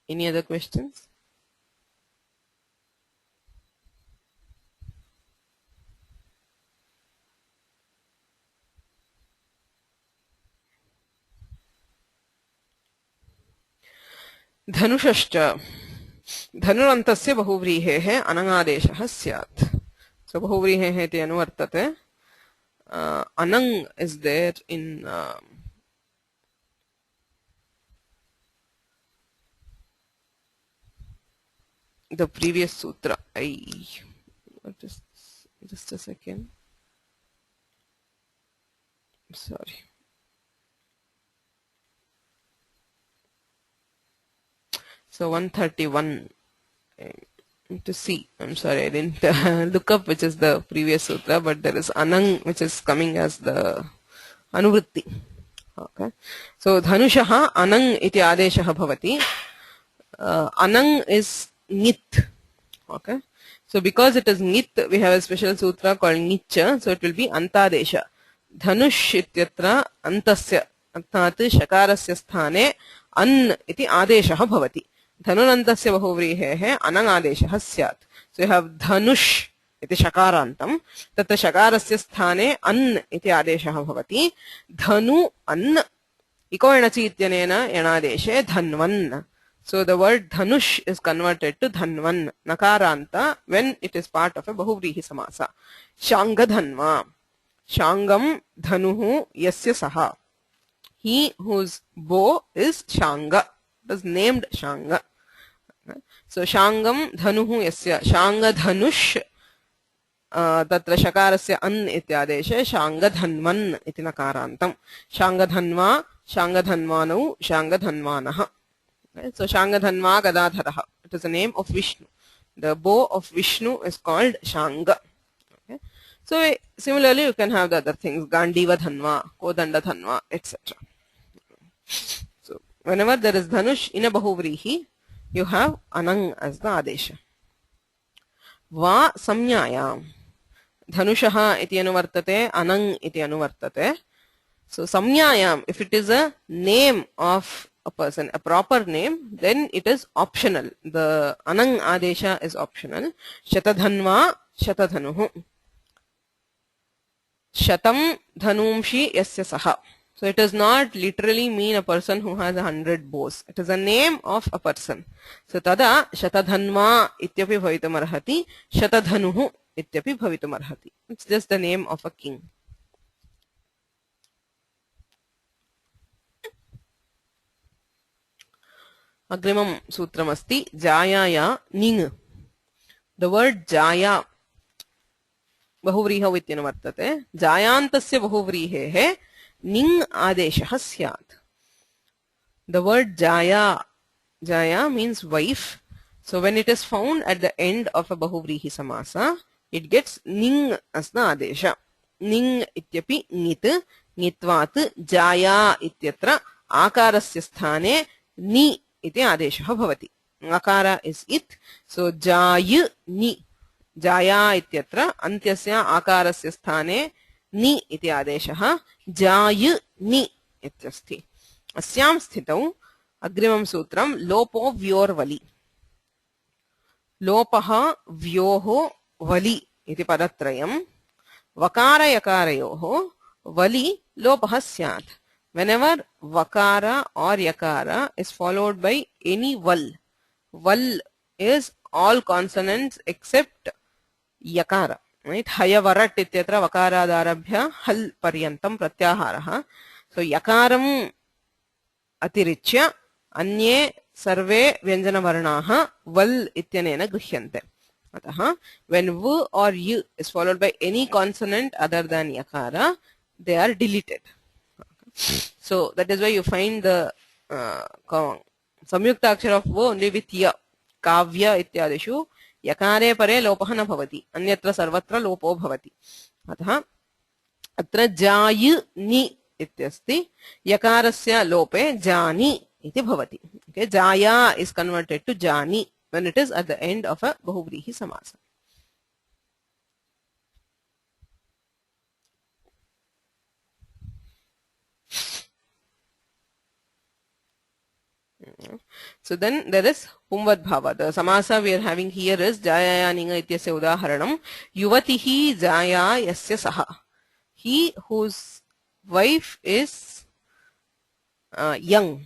Any other questions? धनुषश्च. धनुरन्तस्य बहुव्रीहेः अनङादेशः स्यात्. So बहुव्रीहेः इति अनुवर्तते. Anang is there in the previous sutra. Just a second. Sorry. So 131 to see. I'm sorry, I didn't look up which is the previous sutra, but there is Anang which is coming as the Anuvritti. Okay. So Dhanushaha Anang iti adeshaha bhavati. Anang is Nit. Okay. So because it is Nit, we have a special sutra called Nicha, so it will be Antadesha. Dhanush ityatra antasya arthat shakarasya sthane an iti adeshaha bhavati. Dhanunantasya bahuvrihehe anangadeshah syat. So you have dhanush iti shakarantam. Tatra shakarasya sthane an iti adeshah bhavati. Dhanu an iko enachi ityanena enadeshe dhanvan. So the word dhanush is converted to dhanvan, nakaranta, when it is part of a bahuvrihi samasa. Shanga dhanva. Shangam dhanuhu yasya saha. He whose bow is Shanga. It is named Shanga. So Shangam dhanuhu yasya. Shanga dhanush. तत्र शकारस्य अन् इत्यादेशे शाङ्गधन्वन् इति नकारान्तम् शाङ्गधन्वा शाङ्गधन्वानौ शाङ्गधन्वानः. So Shangadhanva Gadadharaha. It is the name of Vishnu. The bow of Vishnu is called Shanga. Okay. So similarly you can have the other things, Gandiva Dhanva, Kodanda Dhanva, etc. So whenever there is Dhanush in a Bahuvrihi, you have Anang as the Adesha. Va Samnyayam. Dhanushaha iti anuvartate, Anang iti anuvartate. So Samnyayam, if it is a name of a person, a proper name, then it is optional. The Anang Adesha is optional. Shatadhanva Shatadhanuhu. Shatam Dhanumshi Yasya Saha. So it does not literally mean a person who has 100 bows. It is a name of a person. So tada Shatadhanva ityapi bhavitum arhati, Shatadhanuhu ityapi bhavitum arhati. It's just the name of a king. Agrimam sutramasti Jayaya Ning. The word Jaya Bahuvriha Vityanuvartate. Jayantasya Bahuvrihehe Ning Adeshah Syat. The word Jaya, Jaya means wife. So when it is found at the end of a Bahuvrihi Samasa, it gets Ning as the Adesha. Ning ityapi Nit, Nitvat, Jaya ityatra Akarasya sthane Ni iti Adeshah bhavati. Akara is it. So Jay Ni. Jaya ityatra Antyasya Akarasya sthane Ni iti Adeshah Jay Ni ityasti. Asyam sthitau Agrimam sutram Lopo Vyorvali. Lopaha Vyoho Vali iti padatrayam. Vakara yakarayoho Vali Lopaha syat. Whenever Vakara or Yakara is followed by any Val. Val is all consonants except Yakara. Right? Hayavarat ityatra Vakaradarabhya Hal Paryantam Pratyaharaha. So Yakaram Atirichya Anye Sarve Vyanjana Varnaha Val Ityanena Grihyante. Ataha, when V or Y is followed by any consonant other than Yakara, they are deleted. So that is why you find the Samyukta Akshara of V only with Ya. Kavya ityadishu Yakare pare lopaha na bhavati. Anyatra sarvatra lopo bhavati. Ataha, atra Jay Ni ityasti. Yakarasya lope Jani iti bhavati. Okay, Jaya is converted to Jani when it is at the end of a Bahuvrihi Samasa. So then there is Pumvad Bhava. The Samasa we are having here is Jayaya Ninga Ityasya Udaharanam. Yuvatihi Jaya Yasya Saha. He whose wife is young.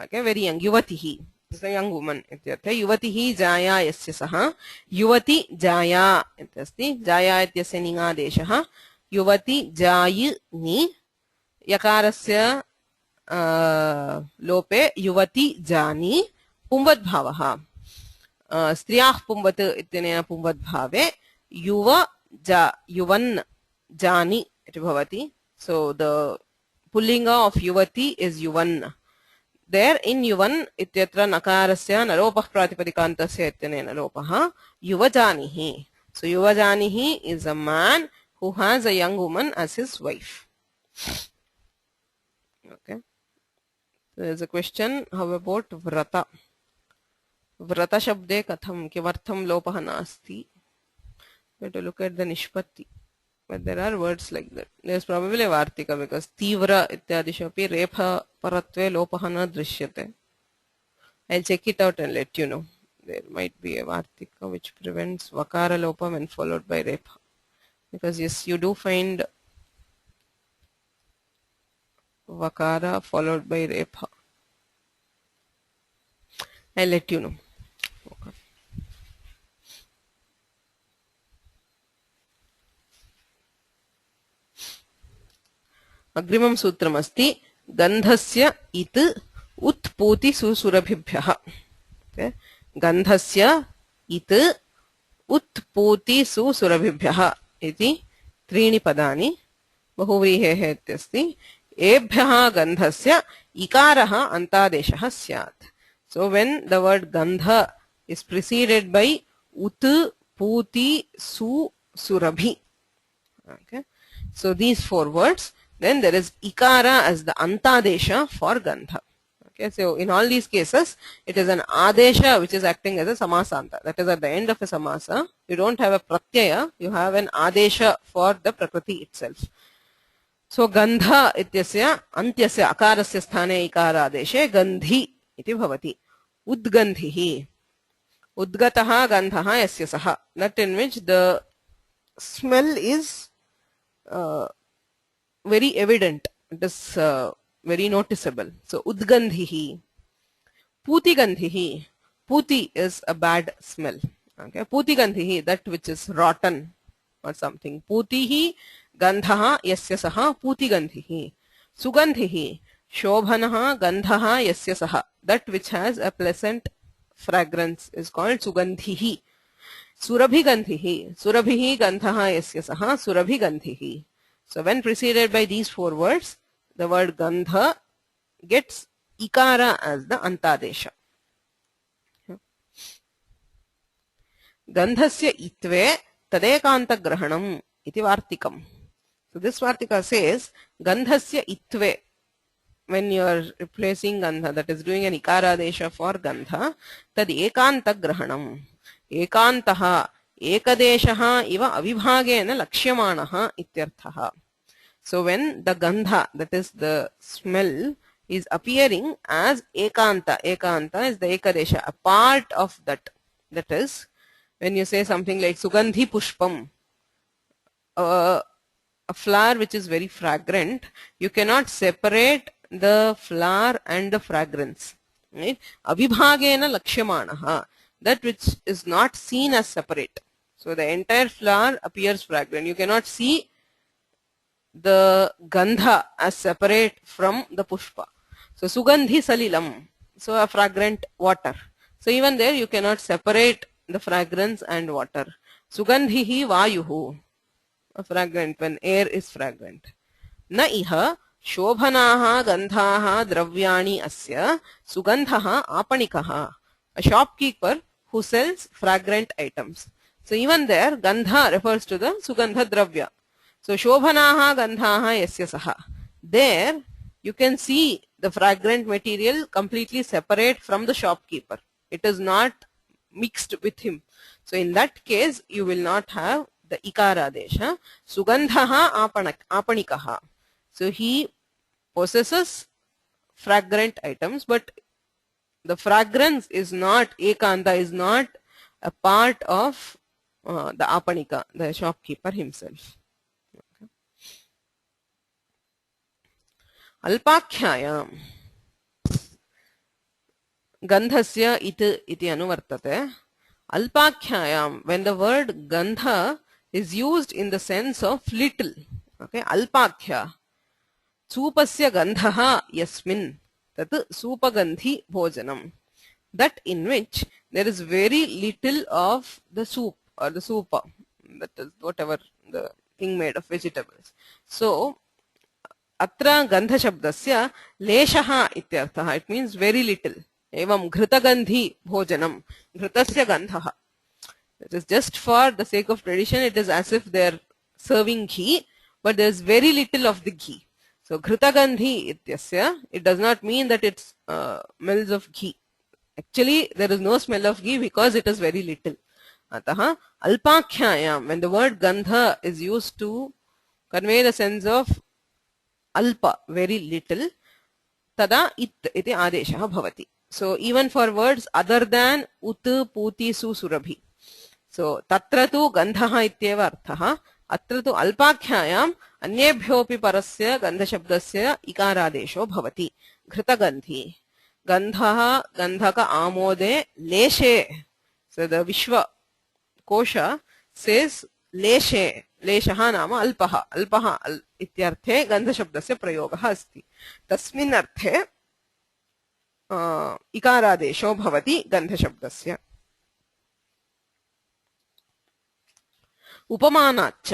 Okay, very young. Yuvatihi is a young woman. Yuvatihi Jaya Yasya Saha. Yuvati Jaya ityasti. Jaya ityasya Ninga Deshaha. Yuvati Jayi Ni. Yakarasya लोपे युवती जानी पुंवद भावः स्त्रियाः पुंवत इत्यनेन पुंवद भावे युवन् जानी इति भवति. So the pullinga of yuvati is yuvan. There in yuvan ityatra nakarasya naropah pratipadikantasya ityanena lopah yuvajanihi. So yuvajanihi is a man who has a young woman as his wife. Okay. There is a question, how about vrata? Vrata shabde katham kivartham lopaha nasti. We have to look at the nishpatti. But there are words like that. There is probably a vartika because tivra ityadishu api repha paratve lopaha na drishyate. I'll check it out and let you know. There might be a vartika which prevents vakara lopa when followed by repha. Because yes, you do find Vakara followed by Repha. I'll let you know. Okay. अग्रिमं सूत्रमस्ति गन्धस्य इत् उत्पूति सुसुरभिभ्यः. गन्धस्य इत् उत्पूति सुसुरभिभ्यः इति त्रीणि पदानि बहुव्रीहेः इत्यस्ति. एभ्यः गन्धस्य इकारः अन्तादेशः स्यात्. So when the word gandha is preceded by ut, puti, su, surabhi. Okay. So these four words, then there is ikara as the antadesha for gandha. Okay. So in all these cases, it is an adesha which is acting as a samasanta. That is at the end of a samasa. You don't have a pratyaya, you have an adesha for the prakriti itself. So gandha ityasya antyasya akarasya sthane ikaradeshe gandhi iti bhavati. Udgandhihi. Udgataha gandhaha yasya saha. That in which the smell is very evident. It is very noticeable. So udgandhihi. Puti gandhihi. Puti is a bad smell. Okay. Puti gandhihi, that which is rotten or something. Putihi gandhaha yasya saha puti gandhihi. Sugandhihi. Shobhanaha gandhaha yasya saha. That which has a pleasant fragrance is called sugandhihi. Surabhi gandhihi. Surabhihi gandhaha yasya saha surabhi gandhihi. So when preceded by these four words, the word gandha gets ikara as the antadesha. Gandhasya itve tadekanta grahanam iti vartikam. So this vartika says gandhasya itve. When you are replacing gandha, that is doing an ikara desha for gandha, tad ekanta grahanam. Ekantaha ekadeshaha iva avibhagena lakshyamanaha ityarthaha. So when the gandha, that is the smell, is appearing as ekanta, ekanta is the ekadesha, a part of that. That is, when you say something like sugandhi pushpam, a flower which is very fragrant, you cannot separate the flower and the fragrance. Right? Avibhagena lakshyamanaha, that which is not seen as separate. So the entire flower appears fragrant. You cannot see the gandha as separate from the pushpa. So sugandhi salilam, so a fragrant water. So even there you cannot separate the fragrance and water. Sugandhihi vayuhu, a fragrant when air is fragrant. Na iha shobhanaha gandhaha dravyani asya sugandhaha apanikaha, a shopkeeper who sells fragrant items. So even there gandha refers to the sugandha dravya. So shobhanaha gandhaha yasya saha. There you can see the fragrant material completely separate from the shopkeeper. It is not mixed with him. So in that case you will not have the ikara desha. Sugandhaha apanikaha. So he possesses fragrant items, but the fragrance is not, ekanta is not a part of the apanika, the shopkeeper himself. Okay. Alpakhyayam gandhasya iti anuvartate. Alpakhyayam, when the word gandha is used in the sense of little. Okay, alpakhya. Supasya gandhaha yasmin, tat supagandhi bhojanam. That in which there is very little of the soup or the soupa, that is whatever the thing made of vegetables. So atra gandha shabdasya leshaha ityarthaha, it means very little. Evam ghrutagandhi bhojanam, ghrutasya gandhaha. It is just for the sake of tradition, it is as if they are serving ghee, but there is very little of the ghee. So ghrutagandhi ityasya, it does not mean that it smells of ghee. Actually there is no smell of ghee because it is very little. Ataha alpakhyayam, when the word gandha is used to convey the sense of alpa, very little, tada it iti adeshaha bhavati. So even for words other than ut, puti, su, surabhi. So tatra tu gandhaha ityeva arthaha. Atra tu alpakhyayam anyebhyopi parasya gandha shabdasya ikaradesho bhavati. Ghrutagandhi. Gandhaha gandhaka amode leshe. So the Vishwa Kosha says leshe, लेशः नाम अल्पः अल्पः इत्यर्थे गन्धशब्दस्य प्रयोगः अस्ति तस्मिन् अर्थे इकारादेशो भवति गन्धशब्दस्य उपमानाच्च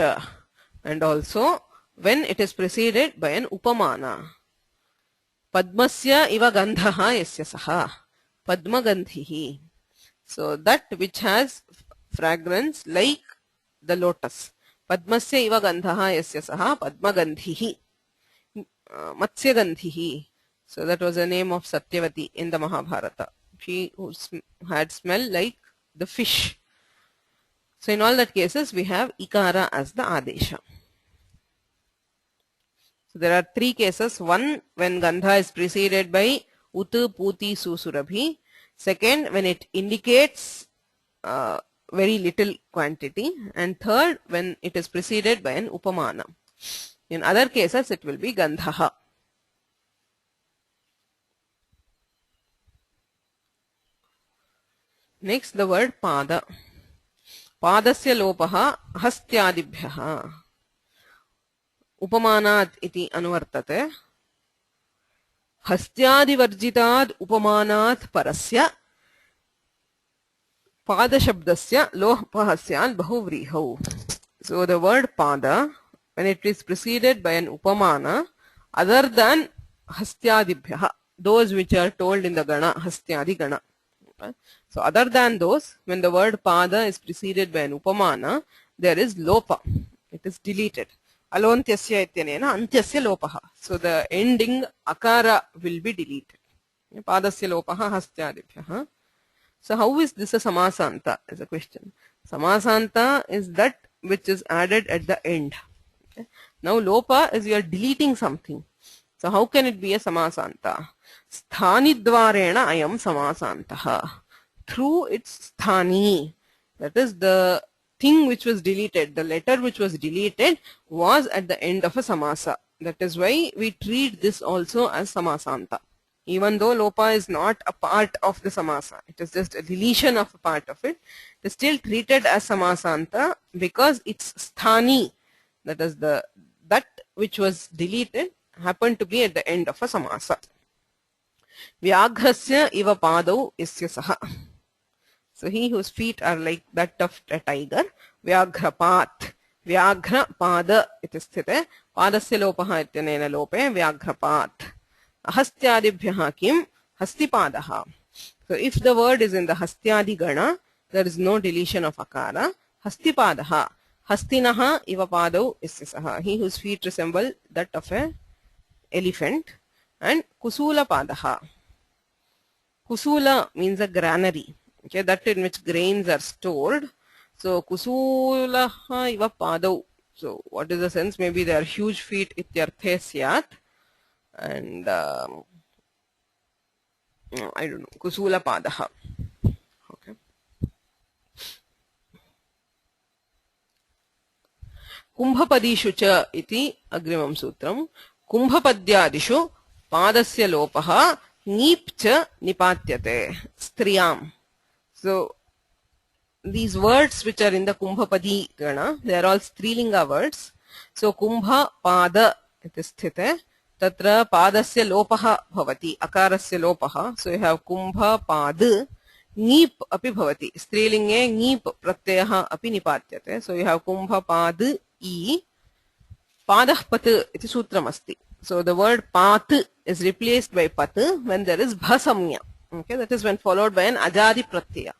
and also when it is preceded by an upamana padmasya iva gandhaha yasya saha padmagandhihi so that which has fragrance like the lotus padmasya iva gandhaha yasya saha padmagandhihi matsyagandhihi so that was the name of Satyavati in the Mahabharata she who had smell like the fish. So in all that cases we have ikara as the adesha. So there are three cases. One, when gandha is preceded by utu, puti, susurabhi. Second, when it indicates very little quantity. And third, when it is preceded by an upamana. In other cases, it will be gandhaha. Next, the word pada. पादस्य लोपः हस्त्यादिभ्यः उपमानात् इति अनुवर्तते हस्त्यादिवर्जितात् उपमानात् परस्य पादशब्दस्य लोपः स्यात् बहुव्रीहौ. So the word pada, when it is preceded by an upamana other than hasthyadibhyah, those which are told in the gana hastyadi gana. So other than those, when the word pada is preceded by an upamana, there is lopa. It is deleted. Alontyasya ityanena antyasya lopaha. So the ending akara will be deleted. Padasya lopaha hastyadibhyah. So how is this a samasanta is a question. Samasanta is that which is added at the end. Okay. Now lopa is you are deleting something. So how can it be a samasanta? Sthanidvarena ayam samasantaha. Through its sthani, that is the thing which was deleted, the letter which was deleted was at the end of a samasa. That is why we treat this also as samasanta. Even though lopa is not a part of the samasa, it is just a deletion of a part of it, it is still treated as samasanta because its sthani, that is that which was deleted, happened to be at the end of a samasa. Vyagrasya iva padau isya saha. So he whose feet are like that of a tiger. Vyagrapat. Vyagra pada iti sthite. Padasya lopaha ityanena lope. Vyagrapat. Hastyadibhyaha kim? Hastipadaha. So if the word is in the hastyadi gana, there is no deletion of akara. Hastipadaha. Hastinaha iva padau isya saha. He whose feet resemble that of a elephant. And kusula padaha. Kusula means a granary, okay, that in which grains are stored. So kusulaha iva padau. So what is the sense? Maybe they are huge feet ityarthe syat. And I don't know. Kusula padaha. Okay. Kumbhapadishu cha iti agrimam sutram. Kumbhapadyadishu padasya lopaha nipcha nipatyate striyam. So these words which are in the kumbhapadi gana, they are all strilinga words. So kumbha pada iti sthite tatra padasya lopaha bhavati akarasya lopaha. So you have kumbha pad nip api bhavati strilinge nip pratyaha api nipatyate. So you have kumbha pad I padah pat iti sutram asti. So the word pat is replaced by pat when there is bhasamya. Okay, that is when followed by an ajadi pratyaya.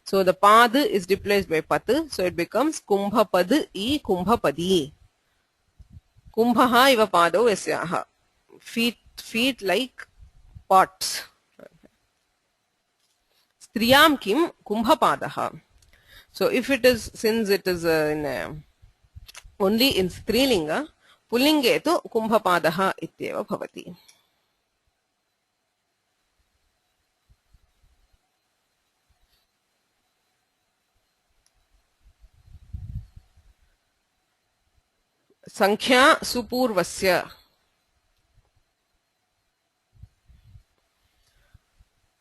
So the pad is replaced by pat, so it becomes kumbhapad I kumbhapadi. Kumbhaha iva padau yasyaha. Feet like pots. Striyam kim kumbhapadaha. So if it is, since it is only in strilinga, पुल्लिंगे तु कुंभपादः इत्येव भवति. संख्या सुपूर्वस्य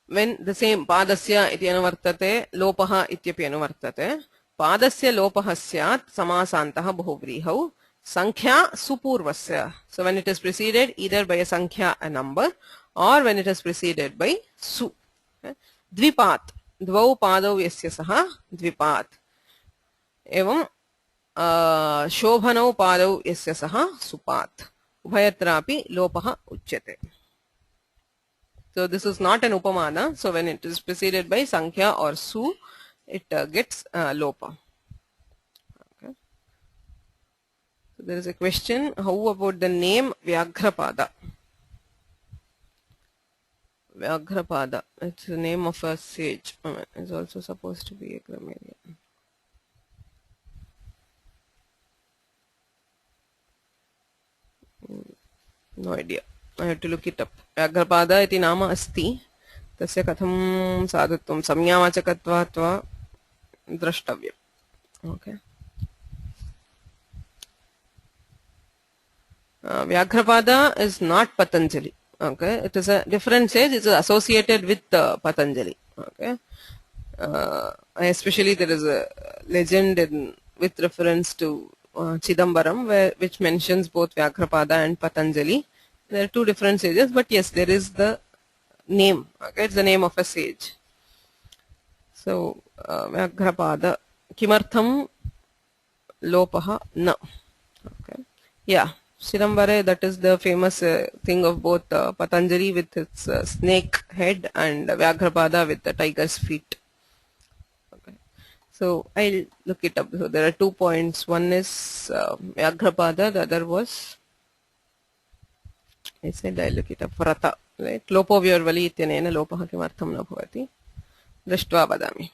when the same padasya iti anuvartate lopaha ityaphi anuvartate पादस्य लोपः स्यात् समासान्तः बहुव्रीहौ संख्या सुपूर्वस्य. So when it is preceded either by a sankhya, a number, or when it is preceded by su. द्विपात् द्वौ पादौ यस्य सः द्विपात्. एवं शोभनौ पादौ यस्य सः सुपात्. उभयत्रापि लोपः उच्यते. So this is not an upamana. So when it is preceded by sankhya or su, it gets lopa. Okay. So there is a question, how about the name Vyaghrapada? Vyaghrapada, it's the name of a sage. It's also supposed to be a grammarian. No idea. I have to look it up. Vyaghrapada iti nama asti. Tasya katham sadhatvam samyavachakatvat va drashtavyam. Okay. Vyaghrapada is not Patanjali. Okay. It is a different sage. It is associated with Patanjali. Okay. Especially there is a legend with reference to Chidambaram which mentions both Vyaghrapada and Patanjali. There are two different sages, but yes, there is the name. Okay, it's the name of a sage. So Vyaghrapada kimartham lopaha na. Okay, yeah, Chidambare, that is the famous thing of both Patanjali with its snake head and Vyaghrapada with the tiger's feet. Okay, so I'll look it up. So there are 2 points. One is Vyaghrapada, the other was, I said I'll look it up, Vrata, right? Lopo vyorvali ityanena lopaha kimartham na bhavati drishtva vadami.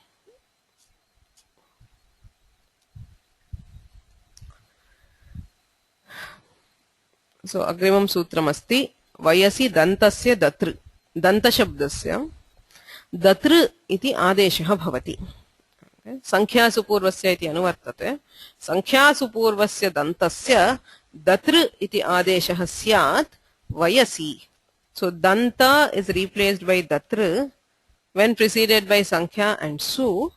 So agrimam sutram asti vayasi dantasya datr. Danta shabdasya datr iti adeshah bhavati. Sankhya supurvasya iti anuvartate. Sankhya supurvasya dantasya datr iti adeshah syat vayasi. So danta is replaced by datra when preceded by sankhya and su,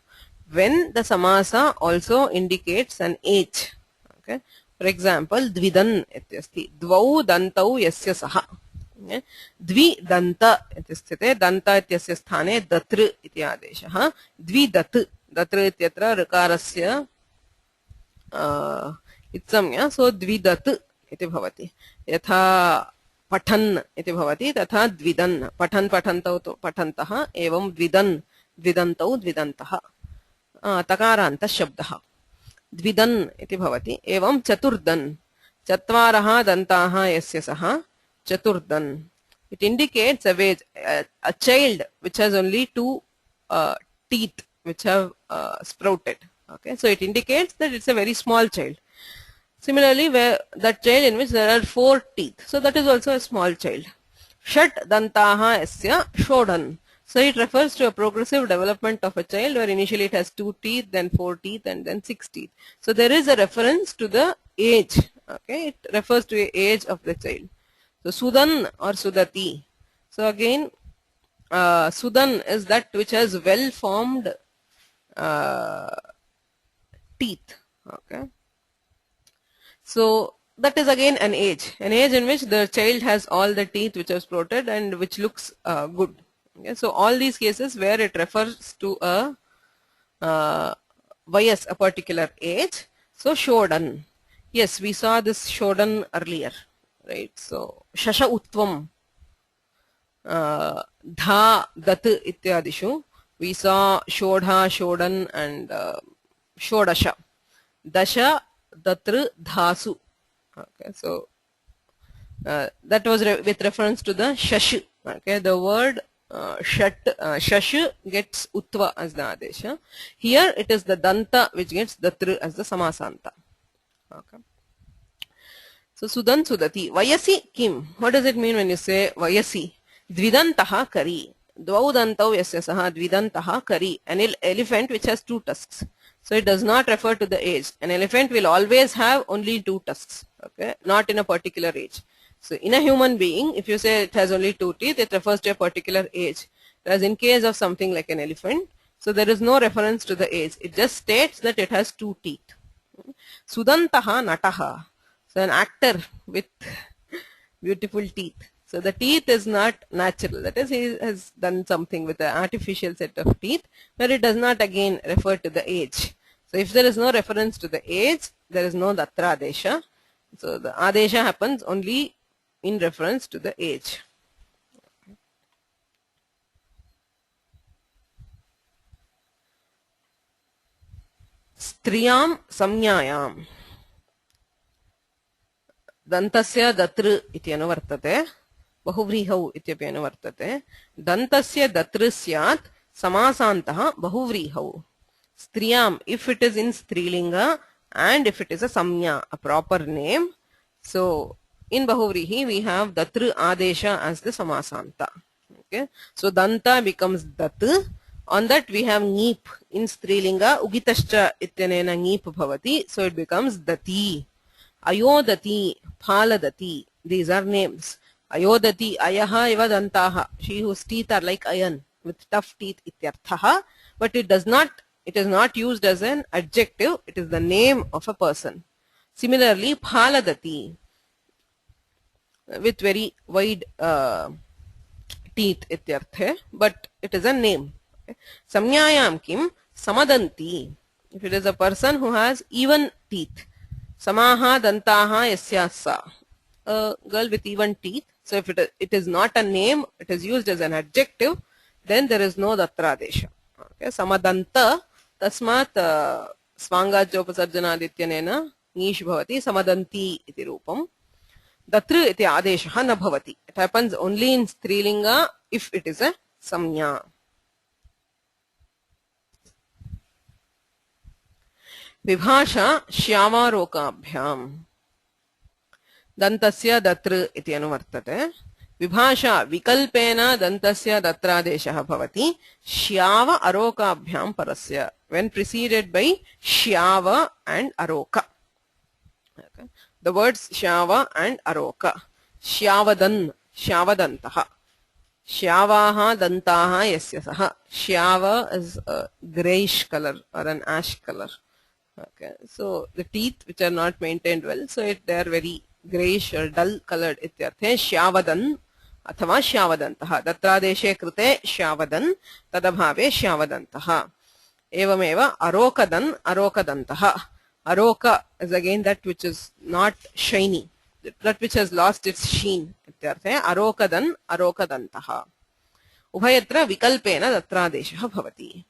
when the samasa also indicates an age. Okay. For example, dvidan ityasti dvau dantau yasya saha. Dvi danta ityasthite danta ityasya sthane datra iti adeshah. Dvi dat datra ityatra rakarasya itsamya, so dvidat iti bhavati. Yatha पठन इति भवति तथा द्विदन् पठन पठन्तौ तो पठन्तः एवं द्विदन् द्विदन्तौ द्विदन्तः तकारान्त शब्दः द्विदन् इति भवति एवं चतुर्दन् चत्वारः दन्ताः यस्य सः चतुर्दन्. It indicates a child which has only 2 teeth which have sprouted. Okay, so it indicates that it's a very small child. Similarly, where that child in which there are 4 teeth, so that is also a small child. Shat dantaha yasya shodan. So it refers to a progressive development of a child where initially it has 2 teeth, then 4 teeth, and then 6 teeth. So there is a reference to the age. Okay, it refers to the age of the child. So Sudan or Sudati. So again, Sudan is that which has well formed teeth. Okay. So that is again an age in which the child has all the teeth which are sprouted and which looks good. Okay? So all these cases where it refers to a vayas, a particular age. So shodan, yes, we saw this shodan earlier, right? So shasha utvam, dha dat ityadishu, we saw shodha, shodan, and shodasha. Dasha datra dhasu. Okay, so that was with reference to the shash. Okay, the word shash gets utva as the adesha. Here it is the danta which gets datra as the samasanta. Okay. So Sudan Sudati. Vayasi kim. What does it mean when you say Vayasi? Dvidantaha kari. Dvau dantau yasya saha dvidantaha kari. An elephant which has 2 tusks. So it does not refer to the age. An elephant will always have only 2 tusks. Okay, not in a particular age. So in a human being, if you say it has only 2 teeth, it refers to a particular age. Whereas in case of something like an elephant, So there is no reference to the age. It just states that it has 2 teeth. Sudantaha nataha. So an actor with beautiful teeth. So the teeth is not natural. That is, he has done something with an artificial set of teeth, where it does not again refer to the age. So if there is no reference to the age, there is no datra adesha. So the adesha happens only in reference to the age. Striyam samnyayam. Dantasya datru iti anuvartate. Bahuvrihau ityapi anuvartate. Dantasya datru syat samasantaha bahuvrihau. Striyam, if it is in strilinga and if it is a samnya, a proper name. So in bahuvrihi we have datru adesha as the samasanta. Okay, so danta becomes dat. On that we have neep in strilinga ugitascha ityanena neep bhavati, so it becomes dati. Ayodati, phaladati, these are names. Ayodati, ayaha iva dantaha, she whose teeth are like iron with tough teeth ityarthaha, but it is not used as an adjective, it is the name of a person. Similarly, phaladati, with very wide teeth ityarthe, but it is a name. Samnyayam kim samadanti, if it is a person who has even teeth. Samaha dantaha yasyasa, a girl with even teeth. So if it is not a name, it is used as an adjective, then there is no datradesha. Okay, samadanta tasmat svangajopasarjanadityanena nish bhavati samadanti iti rupam. Datru iti adeshaha na bhavati. It happens only in strilinga if it is a samnya. Vibhasha shyavarokaabhyam. Dantasya datru iti anuvartate. Vibhasha vikalpena dantasya datradeshaha bhavati shyava arokaabhyam parasya, when preceded by shyava and aroka. Okay. The words shyava and aroka. Shyavadan, shyavadantaha. Shyavaha dantaha yasya saha. Shyava is a grayish color or an ash color. Okay, so the teeth which are not maintained well, so they are very grayish or dull colored ityarthe. Shyavadan athava shyavadantaha. Datradeshe krute shyavadan tadabhave shyavadantaha. Evameva arokadan arokadantaha. Aroka is again that which is not shiny, that which has lost its sheen ityarthe. Arokadan arokadantaha. Ubhayatra vikalpena datradeshaha bhavati.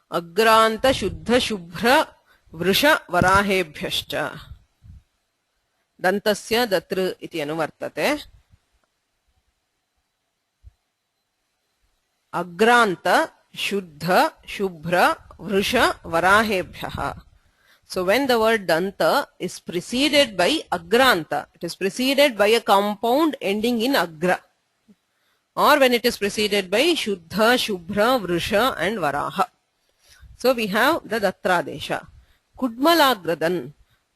Agranta shuddha shubhra vrusha varahebhyascha. Dantasya datru iti anuvartate. Agranta shuddha shubhra vrusha varahebhyaha. So when the word danta is preceded by agranta, it is preceded by a compound ending in agra, or when it is preceded by shuddha, shubhra, vrusha and varaha. So we have the datradesha. Kudmalagradan.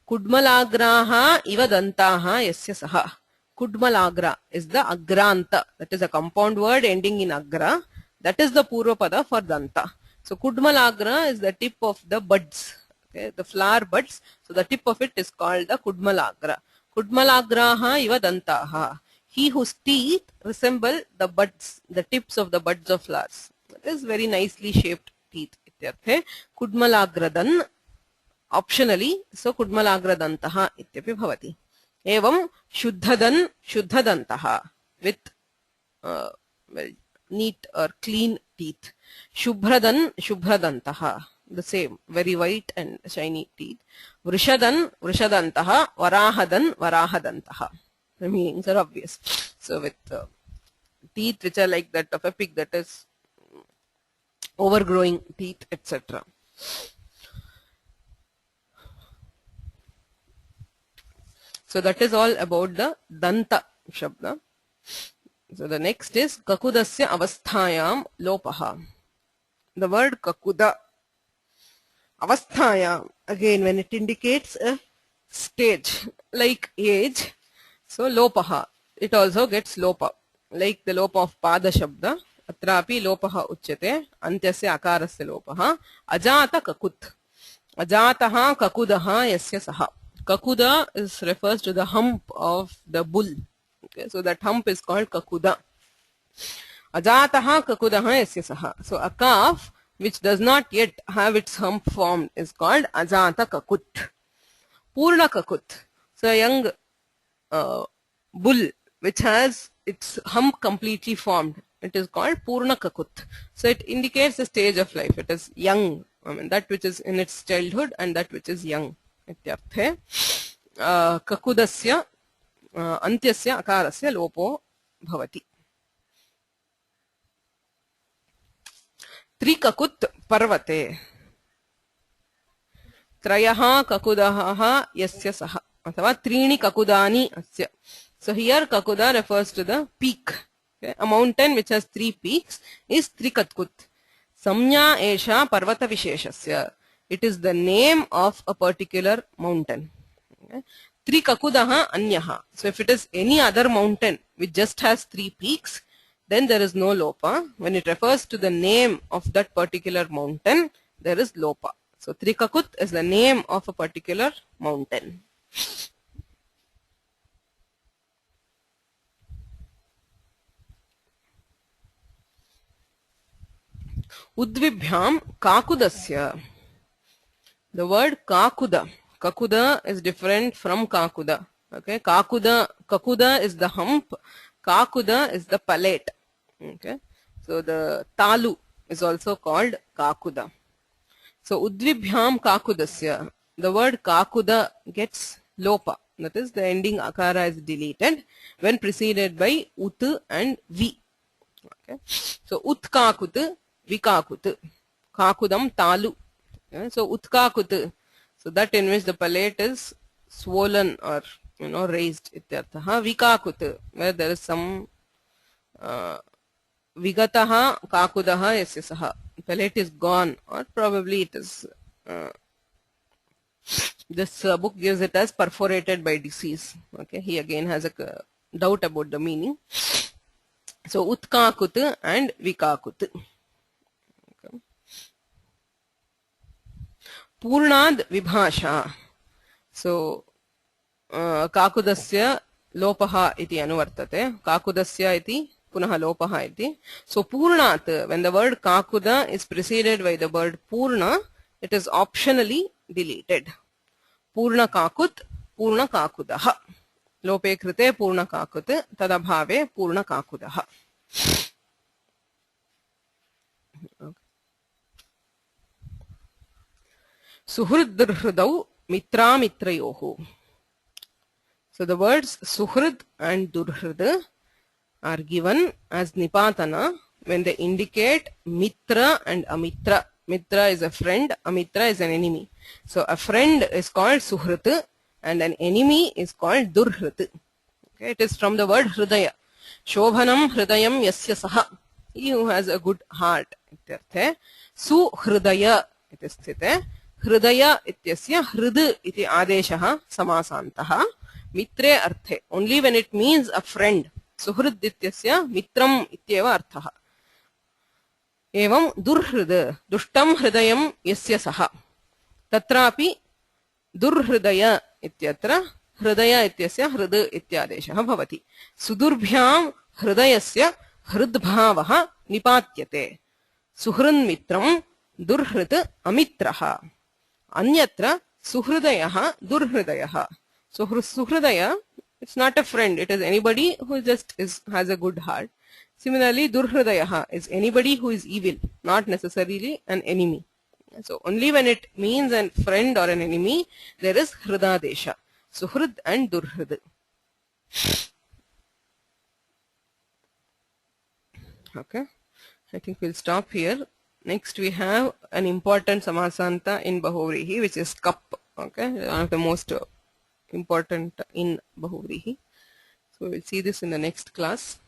Kudmalagraha iva dantaha yasya saha. Kudmalagra is the agranta. That is a compound word ending in agra. That is the purvapada for danta. So kudmalagra is the tip of the buds. Okay, the flower buds. So the tip of it is called the kudmalagra. Kudmalagraha iva dantaha. He whose teeth resemble the buds, the tips of the buds of flowers. That is very nicely shaped teeth. Kudmalagradan, optionally, so kudmalagradantaha ityapi bhavati. Evam shuddhadan shuddhadantaha, with well, neat or clean teeth. Shubhradan shubhradantaha, the same, very white and shiny teeth. Vrishadan vrishadantaha, varahadan varahadantaha. The meanings are obvious. So with teeth which are like that of a pig, that is overgrowing teeth, etc. So that is all about the danta shabda. So the next is kakudasya avasthayam lopaha. The word kakuda, avasthayam, again when it indicates a stage like age, so lopaha, it also gets lopa. like the lopa of pada shabda, atrapi lopaha uchyate, antyasya akarasya lopaha, ajata kakut. Ajataha kakudaha yasya saha. Kakuda is refers to the hump of the bull. Okay, so that hump is called kakuda. Ajataha kakudaha yasya saha. So a calf which does not yet have its hump formed is called ajata kakut. Purna kakut. So a young bull which has its hump completely formed, it is called purna kakut. So it indicates the stage of life. It is young. I mean that which is in its childhood and that which is young. इत्यर्थे kakudasya antyasya akarasya lopo bhavati. त्रिककुत् पर्वते त्रयः ककुदः यस्य सः अथवा त्रीणि ककुदानि अस्य. So here kakuda refers to the peak. Okay? A mountain which has 3 peaks is trikatkut. Samnya esha parvata visheshasya. It is the name of a particular mountain. Okay? Trikakudaha anyaha. So if it is any other mountain which just has 3 peaks, then there is no lopa. When it refers to the name of that particular mountain, there is lopa. So Trikakut is the name of a particular mountain. Udvibhyam kakudasya. The word kakuda. Kakuda is different from kakuda. Okay, kakuda is the hump. Kakuda is the palate. Okay, so the talu is also called kakuda. So udvibhyam kakudasya. The word kakuda gets lopa. That is, the ending akara is deleted when preceded by ut and vi. Okay, so utkakut, vikakut, kakudam talu. Okay, so utkakut, so that in which the palate is swollen or raised. Ityarthaha. Vikakut, where there is some vigataha kakudaha yasya saha. Palate is gone, or probably it is this book gives it as perforated by disease. Okay, he again has a doubt about the meaning. So utkakut and vikakut. Okay. Purnad vibhasha. So kakudasya lopaha iti anuvartate. Kakudasya iti punaha lopaha iti. So purnat, when the word kakuda is preceded by the word purna, it is optionally deleted. Purna kakut, purna kakudaha. Lope krite purna kakut, tadabhave purna kakudaha. Suhriddurhridau mitra mitrayohu. So the words suhrid and durhrid are given as nipatana when they indicate mitra and amitra. Mitra is a friend, amitra is an enemy. So a friend is called suhrit and an enemy is called durhrit. Okay, it is from the word hridaya. Shobhanam hridayam yasya saha. He who has a good heart. Ityarthe. Suhridaya iti sthite. Hridaya ityasya hrid iti adeshaha samasantaha. Mitre arthe. Only when it means a friend. Suhrid ityasya mitram ityeva arthaha. एवं दुर्हृद दुष्टं हृदयं यस्य सः तत्रापि दुर्हृदय इत्यत्र हृदय इत्यस्य हृद इत्यादेशः भवति. सुदुर्भ्यां हृदयस्य हृद्भावः निपात्यते. सुहृन्मित्रं दुर्हृत् अमित्रः. अन्यत्र सुहृदयः दुर्हृदयः. So suhridaya, it's not a friend, it is anybody who just has a good heart. Similarly, durhridayaha is anybody who is evil, not necessarily an enemy. So only when it means a friend or an enemy, there is hridadesha. Suhrid and durhrid. Okay, I think we'll stop here. Next we have an important samasanta in Bahuvrihi, which is kap. Okay, one of the most important in Bahuvrihi. So we'll see this in the next class.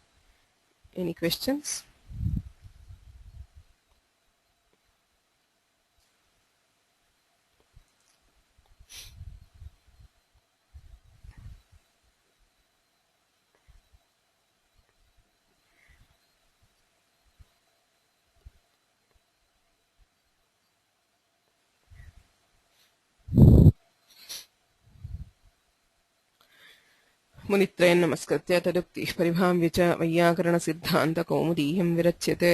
Any questions? मुनित्रयं नमस्कृत्य तदुक्तिः परिभाव्य च वैयाकरणसिद्धान्तकौमुदीयं विरच्यते.